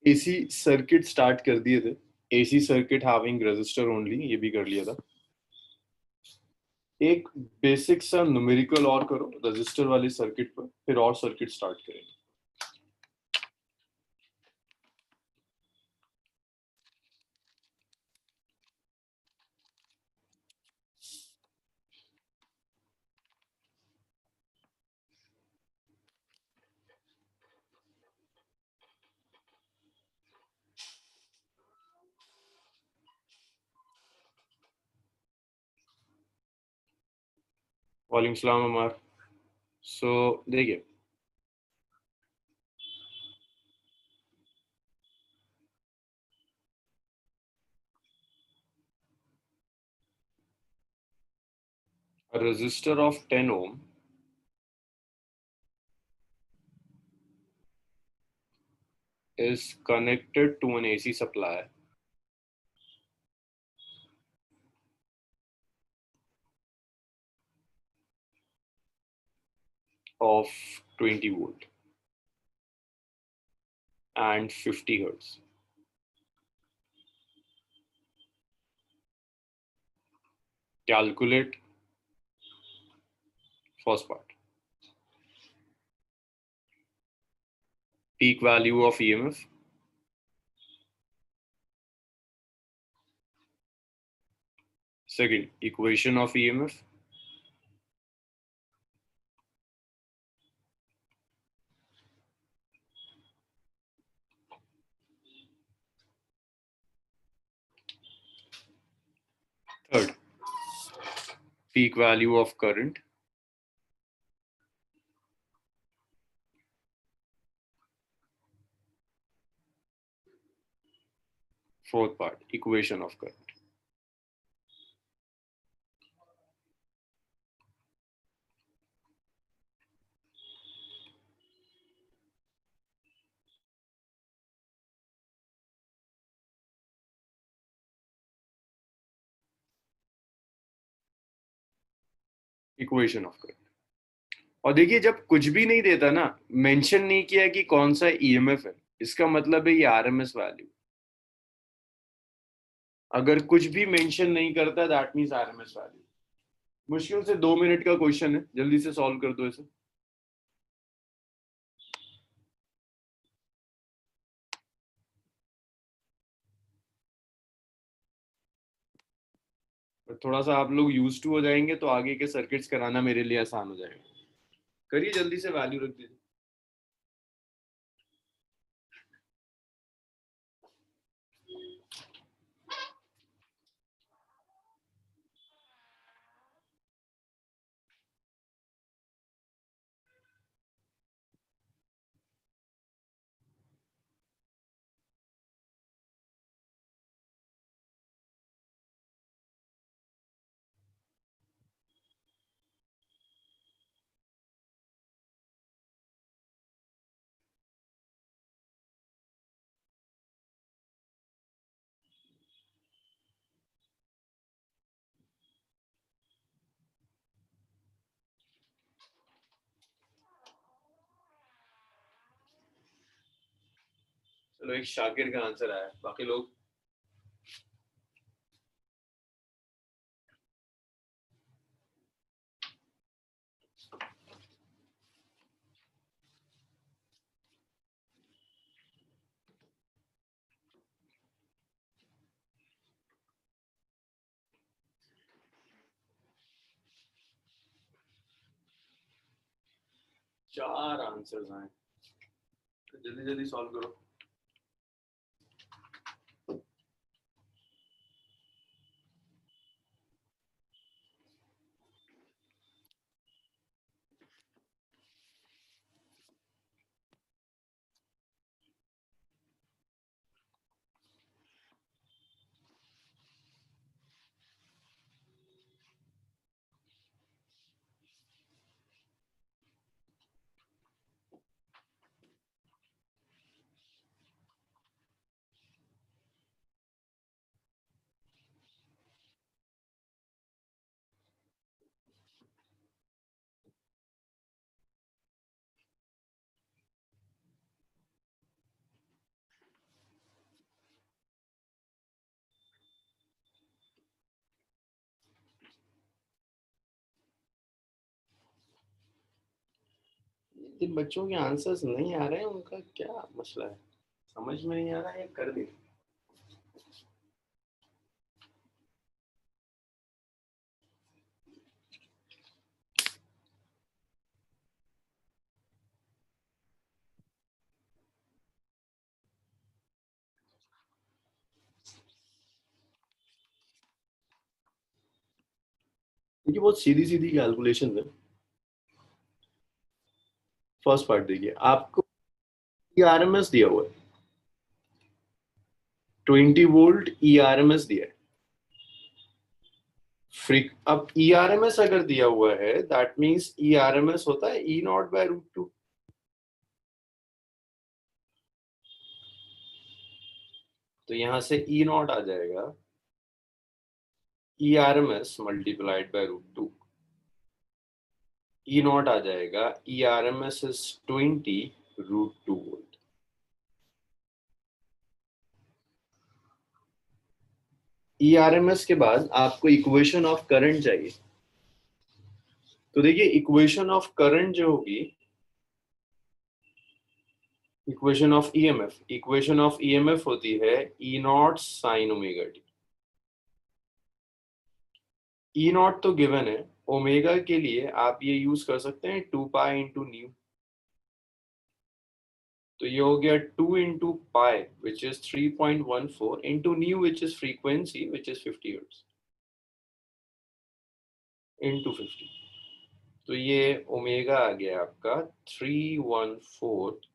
AC circuit start कर दिए थे। AC circuit having resistor only, ये भी कर लिया था। एक बेसिक सा न्यूमेरिकल और करो रेजिस्टर वाले सर्किट पर, फिर और सर्किट स्टार्ट करेंगे। वालेकुम सलाम अमर। सो देखिए, a resistor of 10 ohm is connected to an AC supply of 20 volt and 50 hertz. Calculate first part. Peak value of EMF. Second, equation of EMF. Third, peak value of current. Fourth part, equation of current. Equation of current. और देखिए, जब कुछ भी नहीं देता ना, mention नहीं किया कि कौन सा ईएमएफ है, इसका मतलब है ये आरएमएस वैल्यू। अगर कुछ भी मेंशन नहीं करता दैट मींस आरएमएस वैल्यू। मुश्किल से 2 मिनट का क्वेश्चन है, जल्दी से सॉल्व कर दो इसे। और थोड़ा सा आप लोग यूज टू हो जाएंगे तो आगे के सर्किट्स कराना मेरे लिए आसान हो जाएगा। करिए जल्दी से, वैल्यू रख दीजिए। चलो, एक शाकिर का आंसर आया, बाकी लोग। चार आंसर्स आए, तो जल्दी जल्दी सॉल्व करो। जिन बच्चों के आंसर्स नहीं आ रहे हैं उनका क्या मसला है, समझ में नहीं आ रहा है, कर दे। देखिए बहुत सीधी सीधी कैलकुलेशन है। फर्स्ट पार्ट देखिए, आपको आरएमएस दिया हुआ है, 20 वोल्ट आरएमएस दिया है। अब आरएमएस अगर दिया हुआ है दैट मींस आरएमएस होता है E0/√2। तो यहां से E0 आ जाएगा आरएमएस मल्टीप्लाइड बाय √2। E0 आ जाएगा आरएमएस इज 20 √2 वोल्ट। आरएमएस के बाद आपको इक्वेशन ऑफ करंट चाहिए। तो देखिए इक्वेशन ऑफ करंट जो होगी, इक्वेशन ऑफ ईएमएफ होती है E0 sign omega T. E0 तो गिवन है, ओमेगा के लिए आप ये यूज कर सकते हैं 2 पाई × न्यू। तो ये हो गया 2 × pi which is 3.14 into nu which is frequency which is 50 hertz into 50। तो ये ओमेगा आ गया आपका 314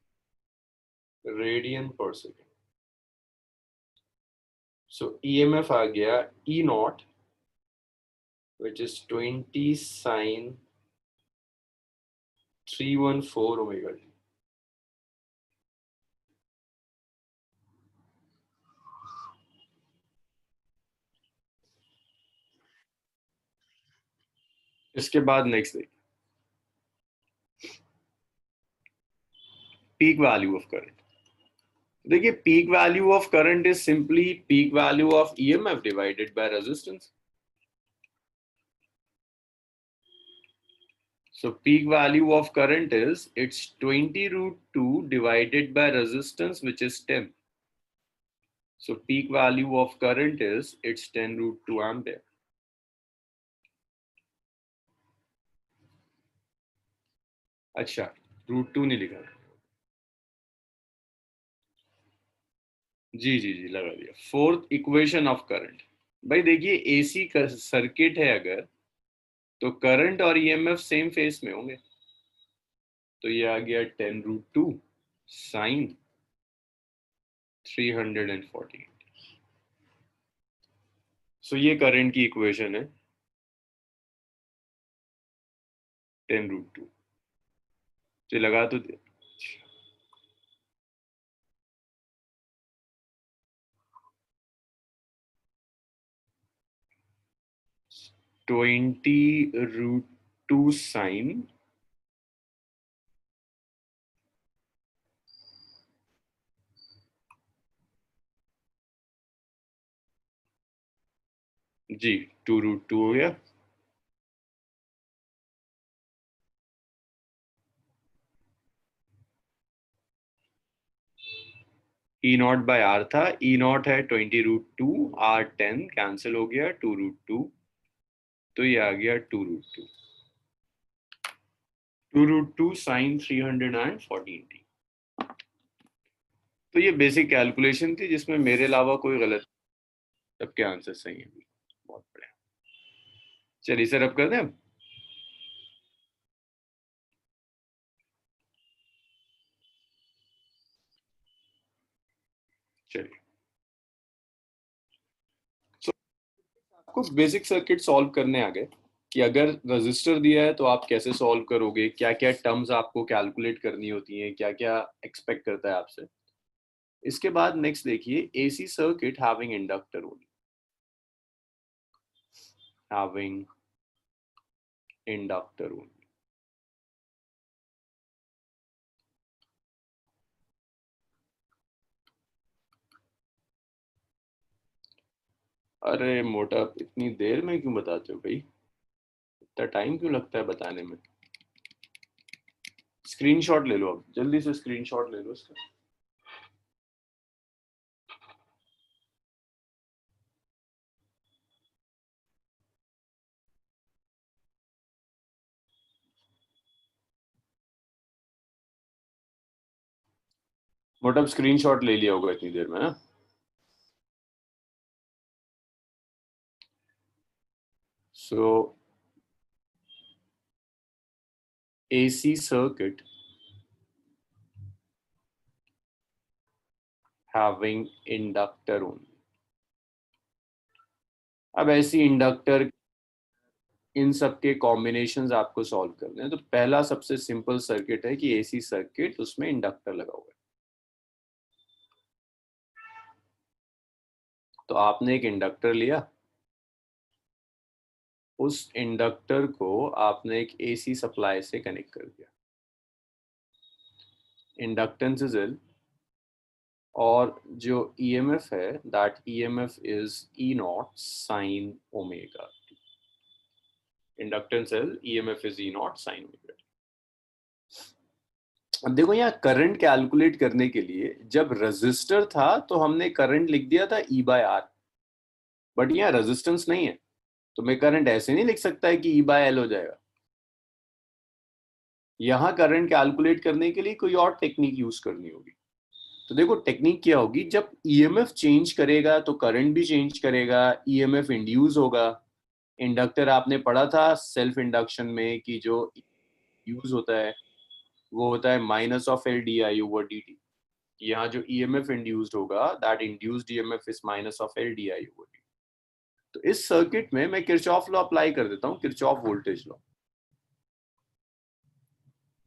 रेडियन पर सेकेंड। सो ईएमएफ आ गया E0 which is 20 sin 314 omega T. इसके बाद नेक्स्ट देखिए, पीक वैल्यू ऑफ करंट। देखिए peak value of current is simply peak value of EMF divided by resistance. So peak value of current is it's 20 √2 divided by resistance which is 10. So peak value of current is it's 10 √2 ampere. अच्छा, √2 नहीं लिखा। जी जी जी लगा दिया। Fourth equation of current. भाई देखिए AC circuit है अगर, तो करंट और ईएमएफ सेम फेस में होंगे। तो ये आ गया 10 √2 साइन 340। सो ये करंट की इक्वेशन है 10 √2। तो लगा तो 20 √2 साइन, जी 2 √2 हो गया। E0/R था, E0 है 20 √2, R10 कैंसिल हो गया 2 √2। तो ये आ गया 2 √2 साइन 314t। तो ये बेसिक कैलकुलेशन थी जिसमें मेरे अलावा कोई गलत, सबके आंसर सही है। बहुत बढ़िया। चलिए सर अब कर दें अब। चलिए so, आपको बेसिक सर्किट सॉल्व करने आ गए कि अगर रजिस्टर दिया है तो आप कैसे सॉल्व करोगे, क्या क्या टर्म्स आपको कैलकुलेट करनी होती हैं, क्या क्या एक्सपेक्ट करता है आपसे। इसके बाद नेक्स्ट देखिए AC circuit having inductor only, having inductor only. अरे मोटा इतनी देर में क्यों बताते हो भाई, इतना टाइम क्यों लगता है बताने में। स्क्रीनशॉट ले लो, अब जल्दी से स्क्रीनशॉट ले लो इसका। मतलब स्क्रीनशॉट ले लिया होगा इतनी देर में ना। सो AC circuit having inductor only। अब ऐसी इंडक्टर इन सब के कॉम्बिनेशंस आपको सॉल्व करने हैं। तो पहला सबसे सिंपल सर्किट है कि AC सर्किट, उसमें इंडक्टर लगा हुआ है। तो आपने एक इंडक्टर लिया, उस इंडक्टर को आपने एक AC सप्लाई से कनेक्ट कर दिया। इंडक्टेंस इज L, और जो EMF है that EMF is E not sine omega. Inductance L, EMF is E not sine omega. अब देखो यहाँ करंट कैलकुलेट करने के लिए जब रेजिस्टर था तो हमने करंट लिख दिया था E/R, बट यहाँ रेजिस्टेंस नहीं है, तो मैं करंट ऐसे नहीं लिख सकता है कि E/L हो जाएगा। यहाँ करंट कैलकुलेट करने के लिए कोई और टेक्निक यूज करनी होगी। तो देखो टेक्निक क्या होगी, जब EMF चेंज करेगा तो करंट भी चेंज करेगा, EMF इंड्यूस होगा। इंडक्टर आपने पढ़ा था सेल्फ इंडक्शन में कि जो यूज होता है वो होता है -(L)di/dt। यहाँ जो EMF इंड्यूस्ड होगा that induced EMF is -(L)di/dt। तो इस सर्किट में मैं किरचॉफ लॉ अप्लाई कर देता हूँ, Kirchhoff voltage law.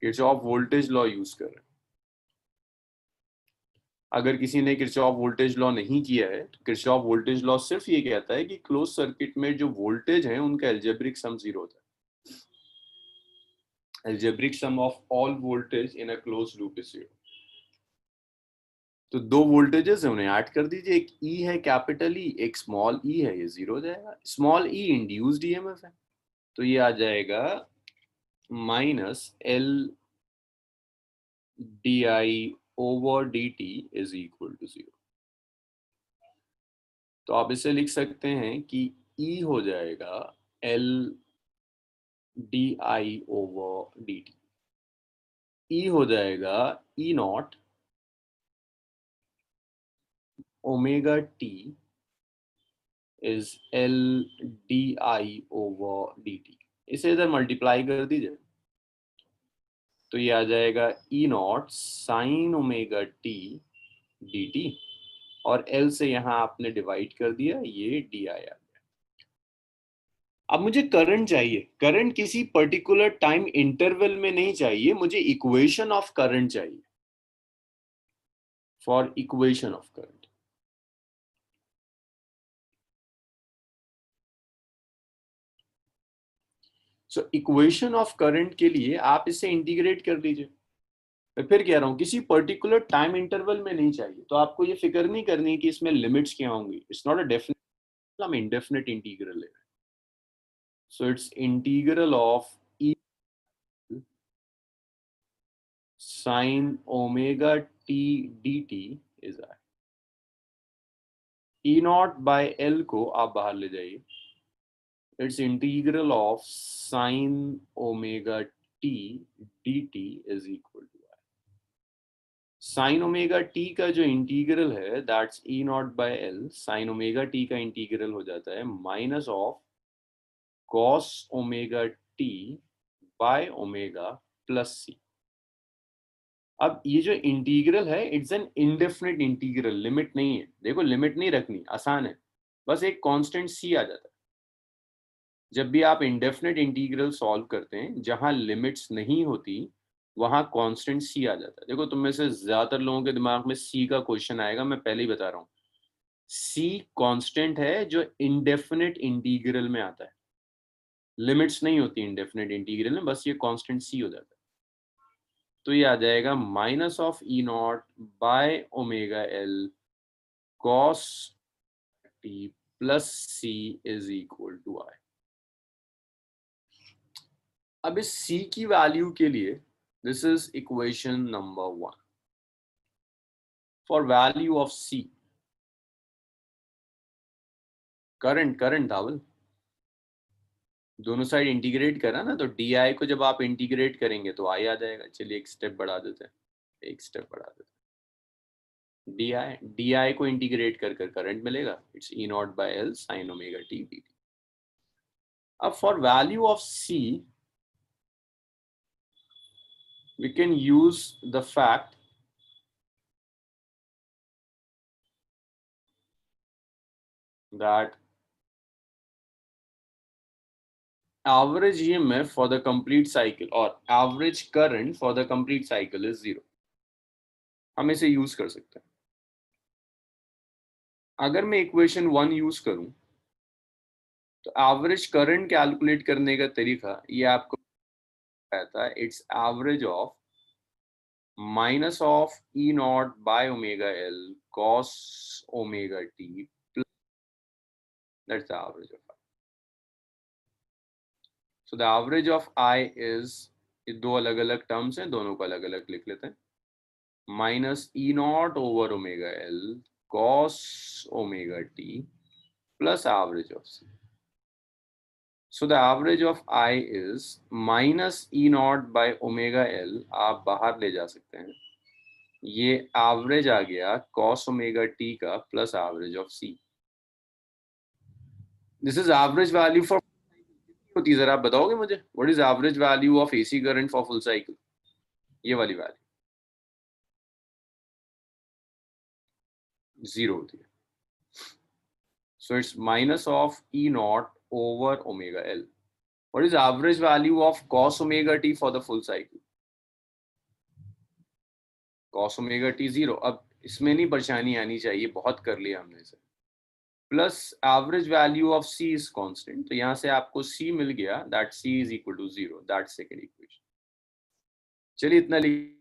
Kirchhoff voltage law use कर रहे हैं। अगर किसी ने किरचॉफ वोल्टेज लॉ नहीं किया है तो किरचॉफ वोल्टेज लॉ सिर्फ ये कहता है कि क्लोज सर्किट में जो वोल्टेज है उनका एल्जेब्रिक सम 0 होता है। Algebraic sum of all voltage in a close loop is 0। तो दो वोल्टेजेस है, उन्हें ऐड कर दीजिए, एक E है कैपिटल E, एक स्मॉल E है, ये 0 हो जाएगा। स्मॉल E इंड्यूस्ड EMF है, तो ये आ जाएगा -L/di/dt इज इक्वल टू 0। तो आप इसे लिख सकते हैं कि E हो जाएगा L/di/dt। E हो जाएगा E not omega T is L/di/dt। इसे इधर मल्टीप्लाई कर दीजिए, तो ये आ जाएगा E not sine omega T dt, और L से यहाँ आपने डिवाइड कर दिया, ये di आ गया। अब मुझे करंट चाहिए, करंट किसी पर्टिकुलर टाइम इंटरवल में नहीं चाहिए, मुझे इक्वेशन ऑफ करंट चाहिए। For equation of current, so equation of current के लिए आप इसे इंटीग्रेट कर दीजिए। मैं फिर कह रहा हूं किसी पर्टिकुलर टाइम इंटरवल में नहीं चाहिए, तो आपको ये फिक्र नहीं करनी कि इसमें लिमिट्स क्या होंगी। इट्स नॉट अ डेफिनेट, हम इंडेफिनेट इंटीग्रल है। So it's integral of E sin omega t dt is I. E not by L को आप बाहर ले जाइए, it's integral of sin omega t dt is equal to I. Sine omega T का जो integral है that's E not by L, sine omega T का integral हो जाता है minus of cos omega t by omega plus सी। अब ये जो इंटीग्रल है it's an indefinite integral, limit नहीं है। देखो लिमिट नहीं रखनी, आसान है, बस एक कांस्टेंट सी आ जाता है। जब भी आप इंडेफिनिट इंटीग्रल सॉल्व करते हैं जहां लिमिट्स नहीं होती वहां कांस्टेंट सी आ जाता है। देखो तुम में से ज्यादातर लोगों के दिमाग में सी का क्वेश्चन आएगा, मैं पहले ही बता रहा हूँ। सी कांस्टेंट है जो इंडेफिनिट इंटीग्रल में आता है, लिमिट्स नहीं होती इंडेफिनिट इंटीग्रल में, बस ये कांस्टेंट सी हो जाता है। तो ये आ जाएगा minus of E not by omega L cos T plus C is equal to I. अब इस सी की वैल्यू के लिए This is equation number 1. For value of C, current धावल दोनों साइड इंटीग्रेट करा ना, तो डी आई को जब आप इंटीग्रेट करेंगे तो आई आ जाएगा. चलिए एक स्टेप बढ़ा देते हैं, डी आई को इंटीग्रेट कर कर करंट मिलेगा. It's E not by L sine omega T D. अब for value of C we can use the fact that average EMF for the complete cycle or average current for the complete cycle is 0. हम इसे use कर सकते हैं. अगर मैं equation 1 use करूं तो एवरेज करंट कैलकुलेट करने का तरीका ये आपको कहता है, it's average of minus of E not by omega L cos omega T plus, that's the average of. So the average of I is, ये दो अलग अलग टर्म्स हैं, दोनों को अलग अलग लिख लेते हैं. Minus E not over omega L cos omega T plus average of C. So the average of I is minus E not by omega L, आप बाहर ले जा सकते हैं, ये एवरेज आ गया कॉस ओमेगा टी का plus average of C. This is average value for होती है. जरा आप बताओगे मुझे, what is average value of AC current for full cycle? ये वाली वैल्यू 0 होती है. So it's minus of E naught over omega L. What is average value of cos omega t for the full cycle? Cos omega t 0. अब इसमें नहीं परेशानी आनी चाहिए, बहुत कर लिया हमने इसे. Plus average value of C is constant, तो यहां से आपको C मिल गया, that C is equal to 0. That second equation. चलिए इतना लिख.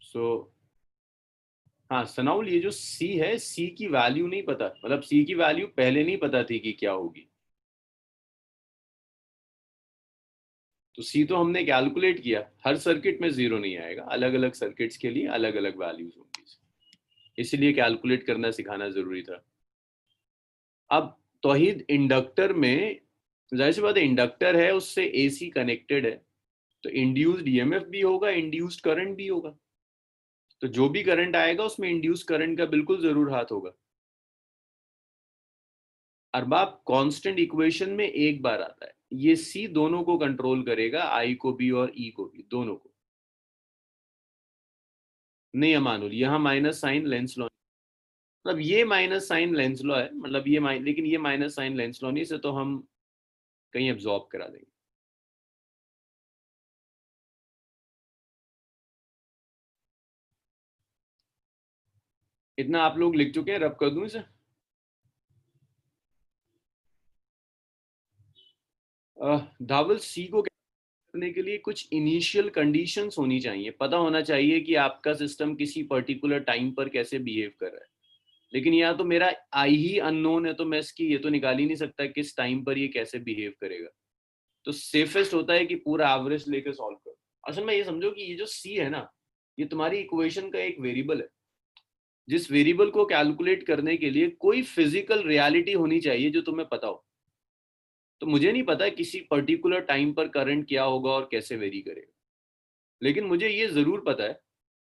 सो हाँ सनाउल, ये जो C है, C की वैल्यू नहीं पता, मतलब C की वैल्यू पहले नहीं पता थी कि क्या होगी. तो सी तो हमने कैलकुलेट किया, हर सर्किट में 0 नहीं आएगा, अलग अलग सर्किट्स के लिए अलग अलग वैल्यूज होंगी, इसलिए कैलकुलेट करना सिखाना जरूरी था. अब तौहीद इंडक्टर में, जाहिर सी बात है इंडक्टर है, उससे एसी कनेक्टेड है, तो इंड्यूस्ड ईएमएफ भी होगा, इंड्यूस्ड करंट भी होगा. तो जो भी करंट आएगा उसमें इंड्यूस्ड करंट का बिल्कुल जरूर हाथ होगा. अरबाब कांस्टेंट इक्वेशन में एक बार आता है, ये सी दोनों को कंट्रोल करेगा, आई को भी और ई को भी, दोनों को नहीं. अमानुल, यहाँ माइनस साइन लेंस लॉ, मतलब ये माइनस साइन लेंस लॉ है, मतलब ये लेकिन ये माइनस साइन लेंस लॉ नहीं, से तो हम कहीं एब्जॉर्ब करा देंगे. इतना आप लोग लिख चुके हैं, रब कर दूं इसे? धावल, सी को करने के लिए कुछ इनिशियल कंडीशंस होनी चाहिए, पता होना चाहिए कि आपका सिस्टम किसी पर्टिकुलर टाइम पर कैसे बिहेव कर रहा है। लेकिन यहाँ तो मेरा आई ही अननोन है, तो मैं इसकी ये तो निकाल ही नहीं सकता किस टाइम पर ये कैसे बिहेव करेगा। तो सेफेस्ट होता है कि पूरा एवरेज लेके सॉल्व करो। असल में ये समझो कि ये जो सी है ना, ये तुम्हारी इक्वेशन का एक वेरिएबल है। जिस वेरिएबल को कैलकुलेट करने के लिए कोई फिजिकल रियलिटी होनी चाहिए जो तुम्हें पता हो। तो मुझे नहीं पता किसी पर्टिकुलर टाइम पर करंट क्या होगा और कैसे वेरी करेगा, लेकिन मुझे ये जरूर पता है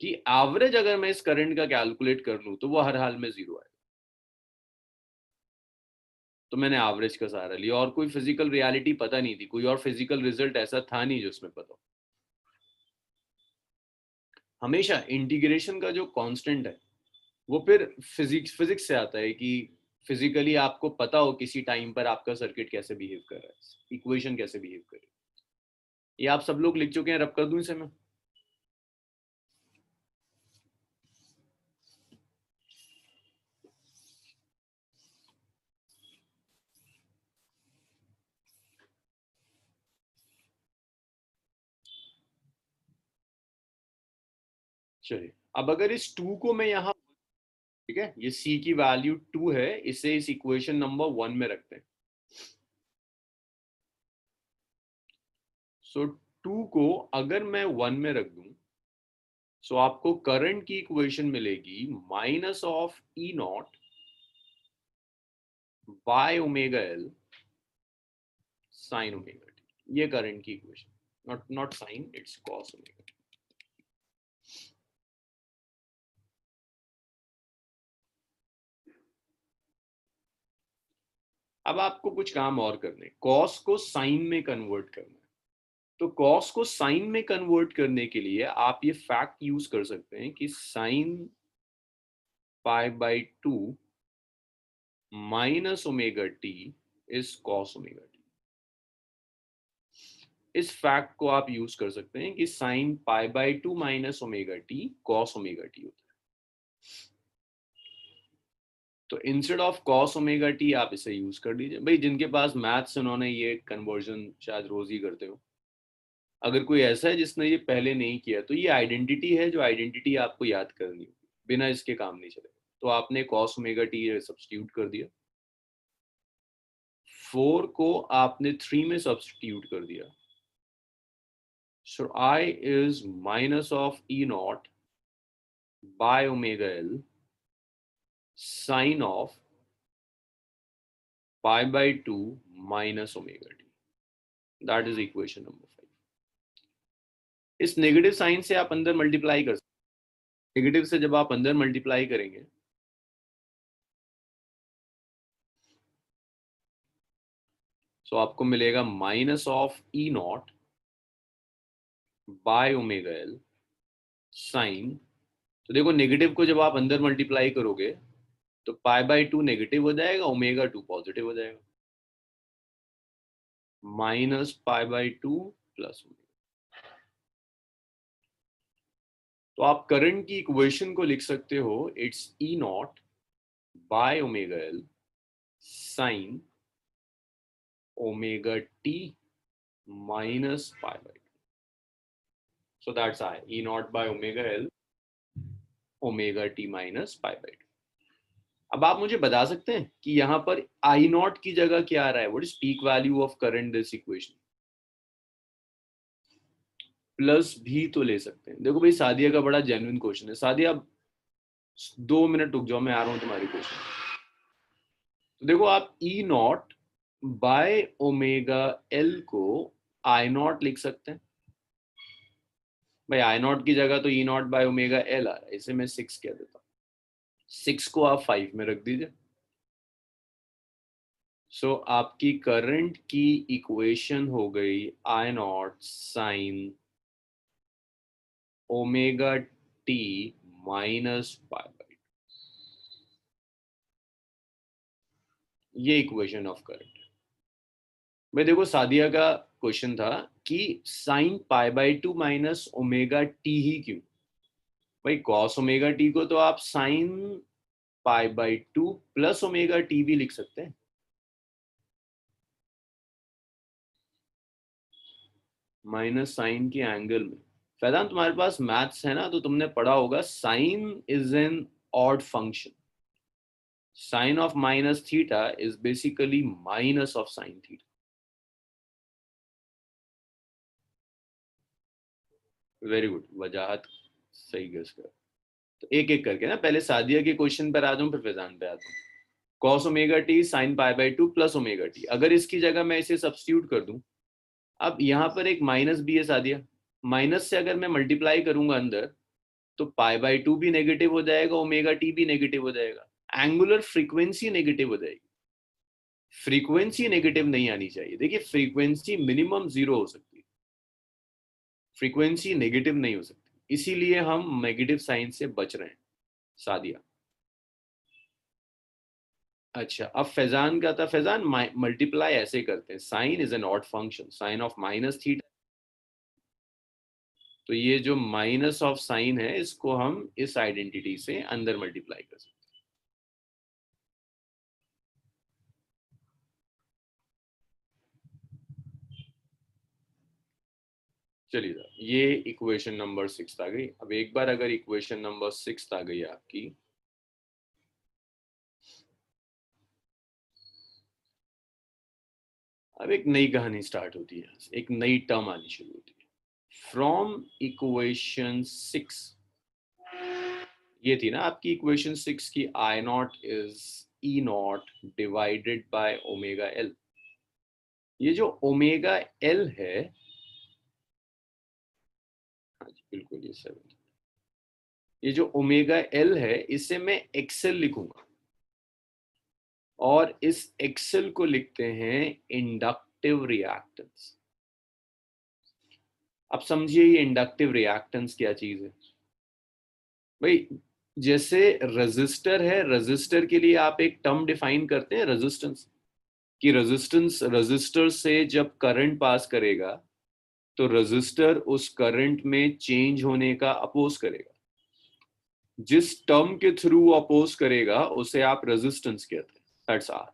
कि एवरेज अगर मैं इस करंट का कैलकुलेट कर लूं तो वो हर हाल में जीरो आएगा। तो मैंने एवरेज का सहारा लिया, और कोई फिजिकल रियलिटी पता नहीं थी, कोई और फिजिकल रिजल्ट ऐसा था नहीं जो उसमें पता हो। हमेशा इंटीग्रेशन का जो कांस्टेंट है वो फिर फिजिक्स से आता है कि फिजिकली आपको पता हो किसी टाइम पर आपका सर्किट कैसे बिहेव कर रहा है, इक्वेशन कैसे बिहेव कर रही है। ये आप सब लोग लिख चुके हैं, रब कर दूं इसे मैं? चलिए, अब अगर इस टू को मैं यहाँ, ठीक है, ये सी की वैल्यू टू है, इसे इस इक्वेशन नंबर वन में रखते हैं। सो टू को अगर मैं वन में रख दूं, सो आपको करंट की इक्वेशन मिलेगी minus of E not by omega L sine omega t. ये करंट की equation, not sine, it's cos omega. अब आपको कुछ काम और करने, कॉस को साइन में कन्वर्ट करना है। तो कॉस को साइन में कन्वर्ट करने के लिए आप ये फैक्ट यूज कर सकते हैं कि sine pi by two minus omega T is cos omega T. इस फैक्ट को आप यूज कर सकते हैं कि sine pi by two minus omega T cos omega T होता है। तो instead of cos omega T आप इसे यूज कर दीजिए। भाई जिनके पास मैथ्स, उन्होंने ये कन्वर्जन शायद रोज ही करते हो। अगर कोई ऐसा है जिसने ये पहले नहीं किया, तो ये आइडेंटिटी है जो आइडेंटिटी आपको याद करनी होगी, बिना इसके काम नहीं चलेगा। तो आपने कॉस ओमेगा टी सब्स्टिट्यूट कर दिया, फोर को आपने थ्री में सब्स्टिट्यूट कर दिया। So I is minus of E not by omega L sine of pi by two minus omega T. That is equation number five. इस नेगेटिव साइन से आप अंदर मल्टीप्लाई कर सकते हैं। नेगेटिव से जब आप अंदर मल्टीप्लाई करेंगे, सो आपको मिलेगा minus of E not by omega L sign. तो देखो, नेगेटिव को जब आप अंदर मल्टीप्लाई करोगे तो पाई बाई टू नेगेटिव हो जाएगा, ओमेगा टू पॉजिटिव हो जाएगा। Minus pi by two plus omega. तो आप करंट की इक्वेशन को लिख सकते हो, it's E not by omega L sine omega T minus pi by to. So that's I E not by omega L omega T minus pi by to. अब आप मुझे बता सकते हैं कि यहाँ पर आई नॉट की जगह क्या आ रहा है? What is peak value of current this equation? Plus भी तो ले सकते हैं। देखो भाई, सादिया का बड़ा जेन्युइन क्वेश्चन है। सादिया, 2 मिनट रुक जाओ, मैं आ रहा हूँ तुम्हारी क्वेश्चन। तो देखो, आप ई नॉट बाय ओमेगा एल को आई नॉट लिख सकते हैं। भाई आई नॉट की जगह तो ई नॉट बाय ओमेगा एल आ रहा है, इसे मैं 6 कह देता हूँ। 6 को आप 5 में रख दीजिए। सो आपकी करंट की इक्वेशन हो गई I nought sine omega T minus pi by. ये इक्वेशन ऑफ करंट। भाई देखो, सादिया का क्वेश्चन था कि sine pi by two minus omega T ही क्यों? भाई कॉस ओमेगा टी को तो आप साइन π/2 प्लस ओमेगा टी भी लिख सकते हैं। माइनस साइन के एंगल में। फैजान तुम्हारे पास मैथ्स है ना, तो तुमने पढ़ा होगा sine is an odd function. Sine of minus theta is basically minus of sine theta. Very good, Wajahat सही गेस कर। तो एक एक करके ना, पहले सादिया के क्वेश्चन पर आ जाऊं फिर फैजान पे आता हूँ। Cos omega T sine π/2 plus omega T, अगर इसकी जगह मैं इसे सब्स्टिट्यूट कर दूं, अब यहाँ पर एक माइनस भी है सादिया, माइनस से अगर मैं मल्टीप्लाई करूंगा अंदर, तो π/2 भी नेगेटिव हो जाएगा, ओमेगा टी भी नेगेटिव हो जाएगा, एंगुलर फ्रीक्वेंसी नेगेटिव हो जाएगी। फ्रीक्वेंसी नेगेटिव नहीं आनी चाहिए। देखिए फ्रीक्वेंसी मिनिमम 0 हो सकती है, फ्रीक्वेंसी नेगेटिव नहीं हो सकती, इसीलिए हम नेगेटिव साइन से बच रहे हैं सादिया। अच्छा, अब फैजान का था, फैजान मल्टीप्लाई ऐसे करते हैं, sine is an odd function, sine of minus theta, तो ये जो माइनस ऑफ साइन है इसको हम इस आइडेंटिटी से अंदर मल्टीप्लाई कर सकते हैं। चलिए ये इक्वेशन नंबर 6 आ गई। अब एक बार अगर इक्वेशन नंबर 6 आ गई आपकी, अब एक नई कहानी स्टार्ट होती है, एक नई टर्म आनी शुरू होती है। फ्रॉम इक्वेशन 6, ये थी ना आपकी इक्वेशन 6 की I nought is E nought divided by omega L. ये जो ओमेगा एल है, हाँ जी बिल्कुल ये 7, ये जो ओमेगा एल है इसे मैं एक्सेल लिखूंगा, और इस एक्सेल को लिखते हैं इंडक्टिव रिएक्टेंस। अब समझिए ये इंडक्टिव रिएक्टेंस क्या चीज है भाई। जैसे रजिस्टर है, रजिस्टर के लिए आप एक टर्म डिफाइन करते हैं रेजिस्टेंस, कि रेजिस्टेंस, रजिस्टर से जब करंट पास करेगा तो रजिस्टर उस करंट में चेंज होने का अपोज करेगा, जिस टर्म के थ्रू अपोज करेगा उसे आप रेजिस्टेंस कहते हैं, दैट्स आर।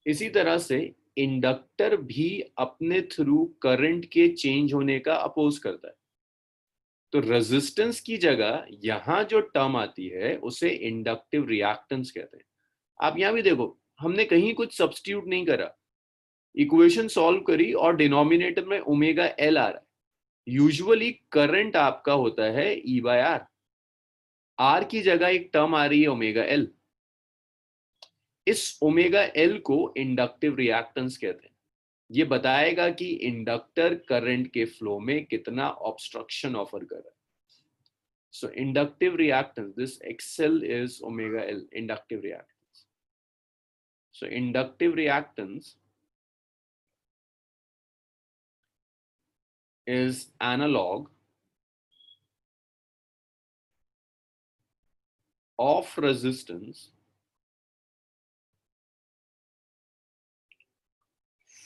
इसी तरह से इंडक्टर भी अपने थ्रू करंट के चेंज होने का अपोज करता है, तो रेजिस्टेंस की जगह यहां जो टर्म आती है उसे इंडक्टिव रिएक्टेंस कहते हैं। आप यहां भी देखो, हमने कहीं कुछ सब्स्टिट्यूट नहीं करा, इक्वेशन सॉल्व करी और डिनोमिनेटर में ओमेगा एल आ रहा है। यूजुअली करंट आपका होता है ई बाय आर, आर की जगह एक टर्म आ रही है ओमेगा एल, इस ओमेगा एल को इंडक्टिव रिएक्टेंस कहते हैं। ये बताएगा कि इंडक्टर करंट के फ्लो में कितना ऑब्स्ट्रक्शन ऑफर कर रहा है। So inductive reactance, this XL is omega L, inductive reactance. So inductive reactance is analog of resistance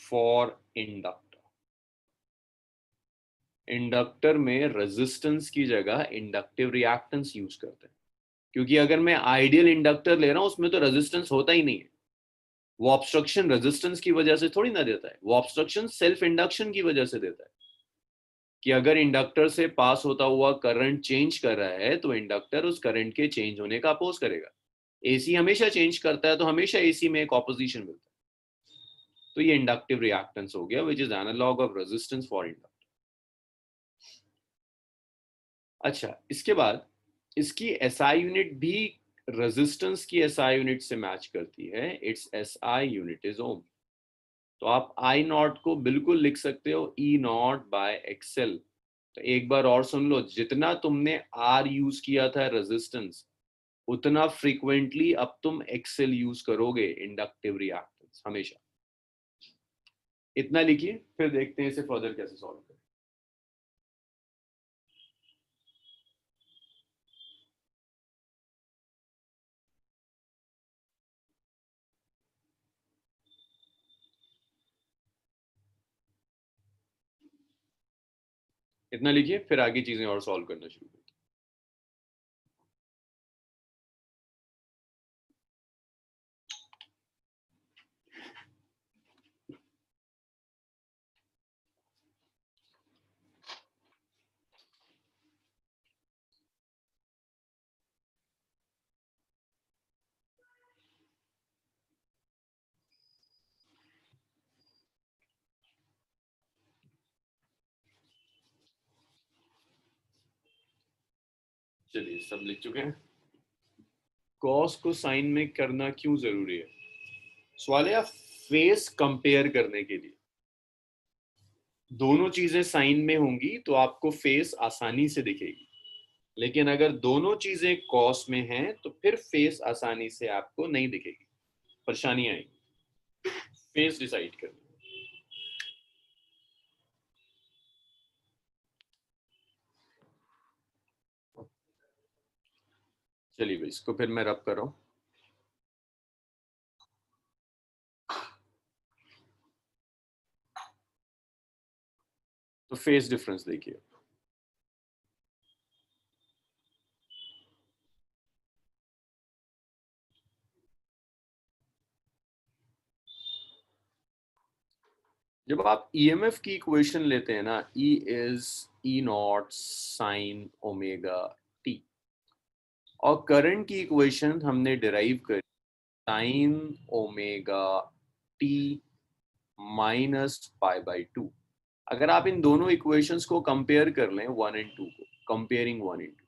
for inductor। Inductor में रेजिस्टेंस की जगह इंडक्टिव रिएक्टेंस यूज करते हैं, क्योंकि अगर मैं आइडियल इंडक्टर ले रहा हूं उसमें तो रेजिस्टेंस होता ही नहीं है, वो ऑब्स्ट्रक्शन रेजिस्टेंस की वजह से थोड़ी ना देता है, वो ऑब्स्ट्रक्शन सेल्फ इंडक्शन की वजह से देता है, कि अगर इंडक्टर से पास होता हुआ करंट चेंज कर रहा है तो इंडक्टर उस करंट के चेंज होने का अपोज करेगा। एसी हमेशा चेंज करता है तो हमेशा एसी में एक ऑपोजिशन मिलता है, तो ये इंडक्टिव रिएक्टेंस हो गया, which is analog of resistance for inductor. अच्छा, इसके बाद इसकी एसआई यूनिट भी रेजिस्टेंस की एसआई यूनिट से मैच करती है, it's SI unit is ohm. तो आप आई नॉट को बिल्कुल लिख सकते हो ई नॉट बाय एक्सएल। तो एक बार और सुन लो, जितना तुमने आर यूज किया था रेजिस्टेंस, उतना फ्रीक्वेंटली अब तुम एक्सेल यूज करोगे इंडक्टिव रिएक्टेंस हमेशा। इतना लिखिए, फिर देखते हैं इसे फर्दर कैसे सॉल्व करें। इतना लिखिए, फिर आगे चीजें और सॉल्व करना शुरू करें। चलिए सब लिख चुके हैं। कॉस को साइन में करना क्यों जरूरी है? सवाल है फेस कंपेयर करने के लिए। दोनों चीजें साइन में होंगी तो आपको फेस आसानी से दिखेगी, लेकिन अगर दोनों चीजें कॉस में हैं तो फिर फेस आसानी से आपको नहीं दिखेगी, परेशानी आएगी। फेस डिसाइड करना। चलिए भाई, इसको फिर मैं रब कर रहा हूं। तो फेस डिफरेंस देखिए। जब आप ईएमएफ की इक्वेशन लेते हैं ना, E is E not sine omega T, और करंट की इक्वेशन हमने डिराइव करी sign omega T minus pi by to. अगर आप इन दोनों इक्वेशंस को कंपेयर कर लें, वन एंड टू को, कंपेयरिंग वन एंड टू,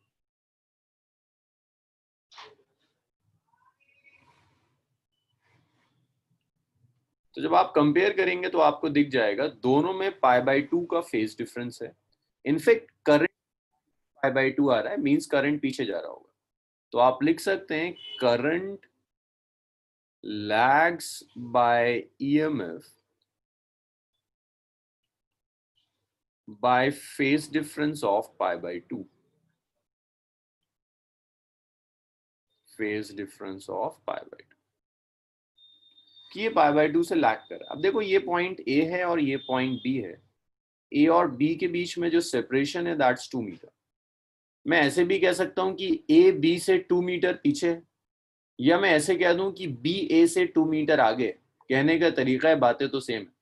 तो जब आप कंपेयर करेंगे तो आपको दिख जाएगा दोनों में पाई बाई टू का फेज डिफरेंस है। In fact current pi by two आ रहा है, मींस करंट पीछे जा रहा होगा। तो आप लिख सकते हैं current lags by EMF by phase difference of pi by 2, phase difference of pi by 2, कि ये पाई बाई टू से लैग कर। अब देखो ये पॉइंट ए है और ये पॉइंट बी है। ए और बी के बीच में जो सेपरेशन है दैट्स 2 मीटर। मैं ऐसे भी कह सकता हूं कि ए बी से 2 मीटर पीछे है, या मैं ऐसे कह दूं कि बी ए से 2 मीटर आगे। कहने का तरीका है, बातें तो सेम है।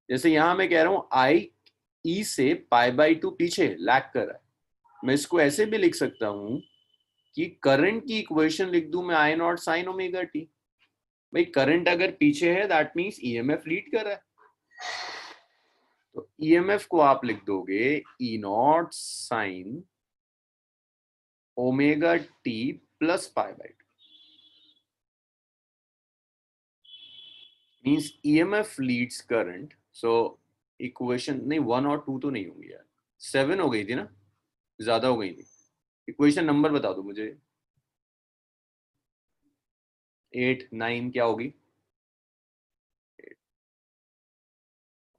जैसे यहां मैं कह रहा हूं आई ई से पाई बाई टू पीछे लैग कर रहा है, मैं इसको ऐसे भी लिख सकता हूं कि करंट की इक्वेशन लिख दूं मैं आई नॉट साइन ओमेगा टी। भाई करंट अगर पीछे है दैट मींस ईएमएफ लीड कर रहा है, तो ईएमएफ को आप लिख दोगे E not sine omega T plus pi by two, means EMF leads current. So equation नहीं, वन और टू तो नहीं होंगी यार, 7 हो गई थी ना, ज्यादा हो गई थी। इक्वेशन नंबर बता दो मुझे। 8 9 क्या होगी?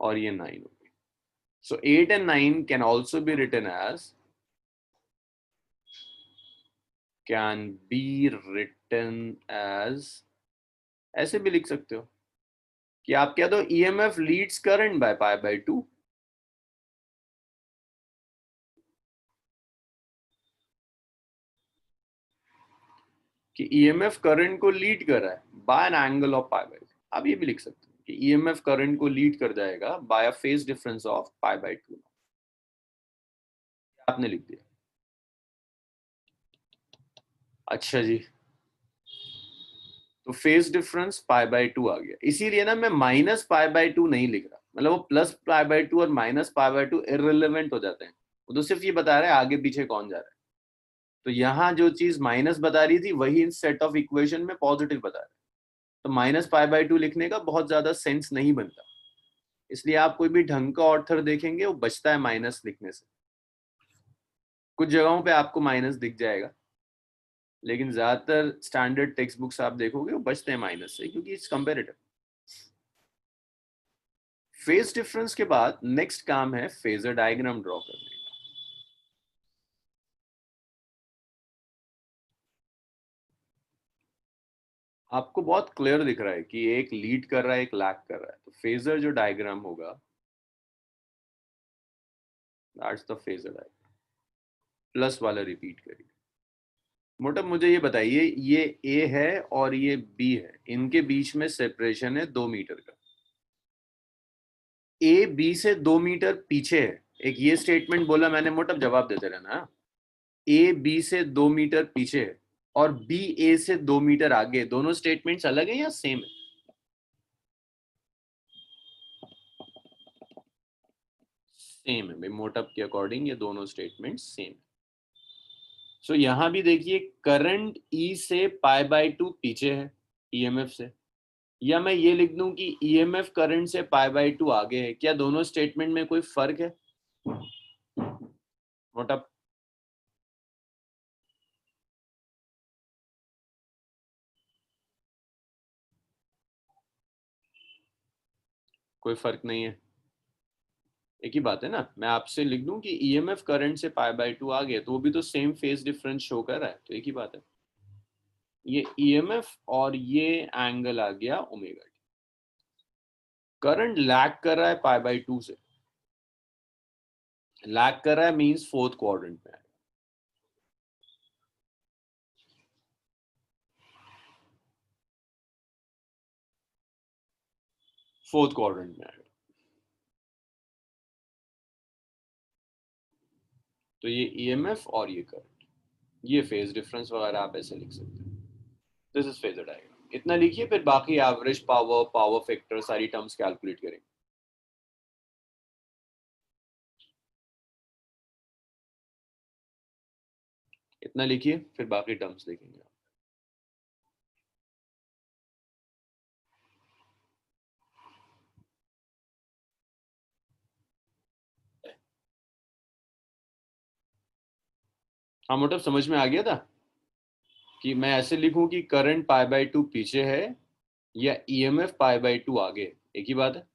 और ये 9 होगी। So 8 and 9 can also be written as, can be written as, ऐसे भी लिख सकते हो कि आप क्या दो EMF leads current by pi by two. कि ईएमएफ करंट को लीड कर रहा है by an angle of pi by two. आप ये भी लिख सकते हो कि ईएमएफ करंट को लीड कर जाएगा by a phase difference of pi by two. आपने लिख दिया। अच्छा जी, तो phase difference pi by two आ गया। इसीलिए ना मैं माइनस पाई बाय टू नहीं लिख रहा, मतलब वो प्लस पाई बाय टू और minus pi by to irrelevant हो जाते हैं। वो तो सिर्फ ये बता रहे हैं आगे पीछे कौन जा रहा है। तो यहाँ जो चीज माइनस बता रही थी वही इन सेट ऑफ इक्वेशन में पॉजिटिव बता रहा है। तो माइनस पाई बाय टू लिखने का बहुत ज्यादा सेंस नहीं बनता। इसलिए आप कोई भी ढंग का ऑर्थर देखेंगे वो बचता है माइनस लिखने से। कुछ जगहों पे आपको माइनस दिख जाएगा, लेकिन ज्यादातर स्टैंडर्ड टेक्स्ट बुक्स आप देखोगे वो बचते हैं माइनस से, क्योंकि इट्स कंपेरेटिव। फेज डिफरेंस के बाद नेक्स्ट काम है फेजर डायग्राम ड्रॉ करने का। आपको बहुत क्लियर दिख रहा है कि एक लीड कर रहा है एक लैग कर रहा है, तो फेजर जो डायग्राम होगा that's the phasor diagram. Plus वाला रिपीट करिए। मोटा मुझे ये बताइए, ये ए है और ये बी है, इनके बीच में सेपरेशन है 2 मीटर का। ए बी से 2 मीटर पीछे है, एक ये स्टेटमेंट बोला मैंने, मोटा जवाब देते रहना। ए बी से 2 मीटर पीछे है और बी ए से 2 मीटर आगे, दोनों स्टेटमेंट्स अलग है या सेम है? सेम है भाई, मोटअप के अकॉर्डिंग ये दोनों स्टेटमेंट्स सेम है। सो यहाँ भी देखिए करंट ई से π/2 पीछे है ईएमएफ से, या मैं ये लिख दूं कि ईएमएफ करंट से π/2 आगे है। क्या दोनों स्टेटमेंट में कोई फर्क है? What up? कोई फर्क नहीं है, एक ही बात है ना। मैं आपसे लिख दूं कि ईएमएफ करंट से π/2 आगे, तो वो भी तो सेम फेज डिफरेंस शो कर रहा है, तो एक ही बात है। ये ईएमएफ और ये एंगल आ गया ओमेगा टी। करंट लैग कर रहा है π/2 से, लैग कर रहा है मींस फोर्थ क्वाड्रेंट में है। फोर्थ क्वाड्रेंट में आएगा, तो ये ईएमएफ और ये करंट, ये फेज डिफरेंस वगैरह आप ऐसे लिख सकते हैं। This is phasor diagram. इतना लिखिए, फिर बाकी एवरेज पावर, पावर फैक्टर, सारी टर्म्स कैलकुलेट करेंगे। इतना लिखिए, फिर बाकी टर्म्स देखेंगे। हाँ मोटप समझ में आ गया था कि मैं ऐसे लिखूं कि करंट π/2 पीछे है या ईएमएफ π/2 आगे, एक ही बात है।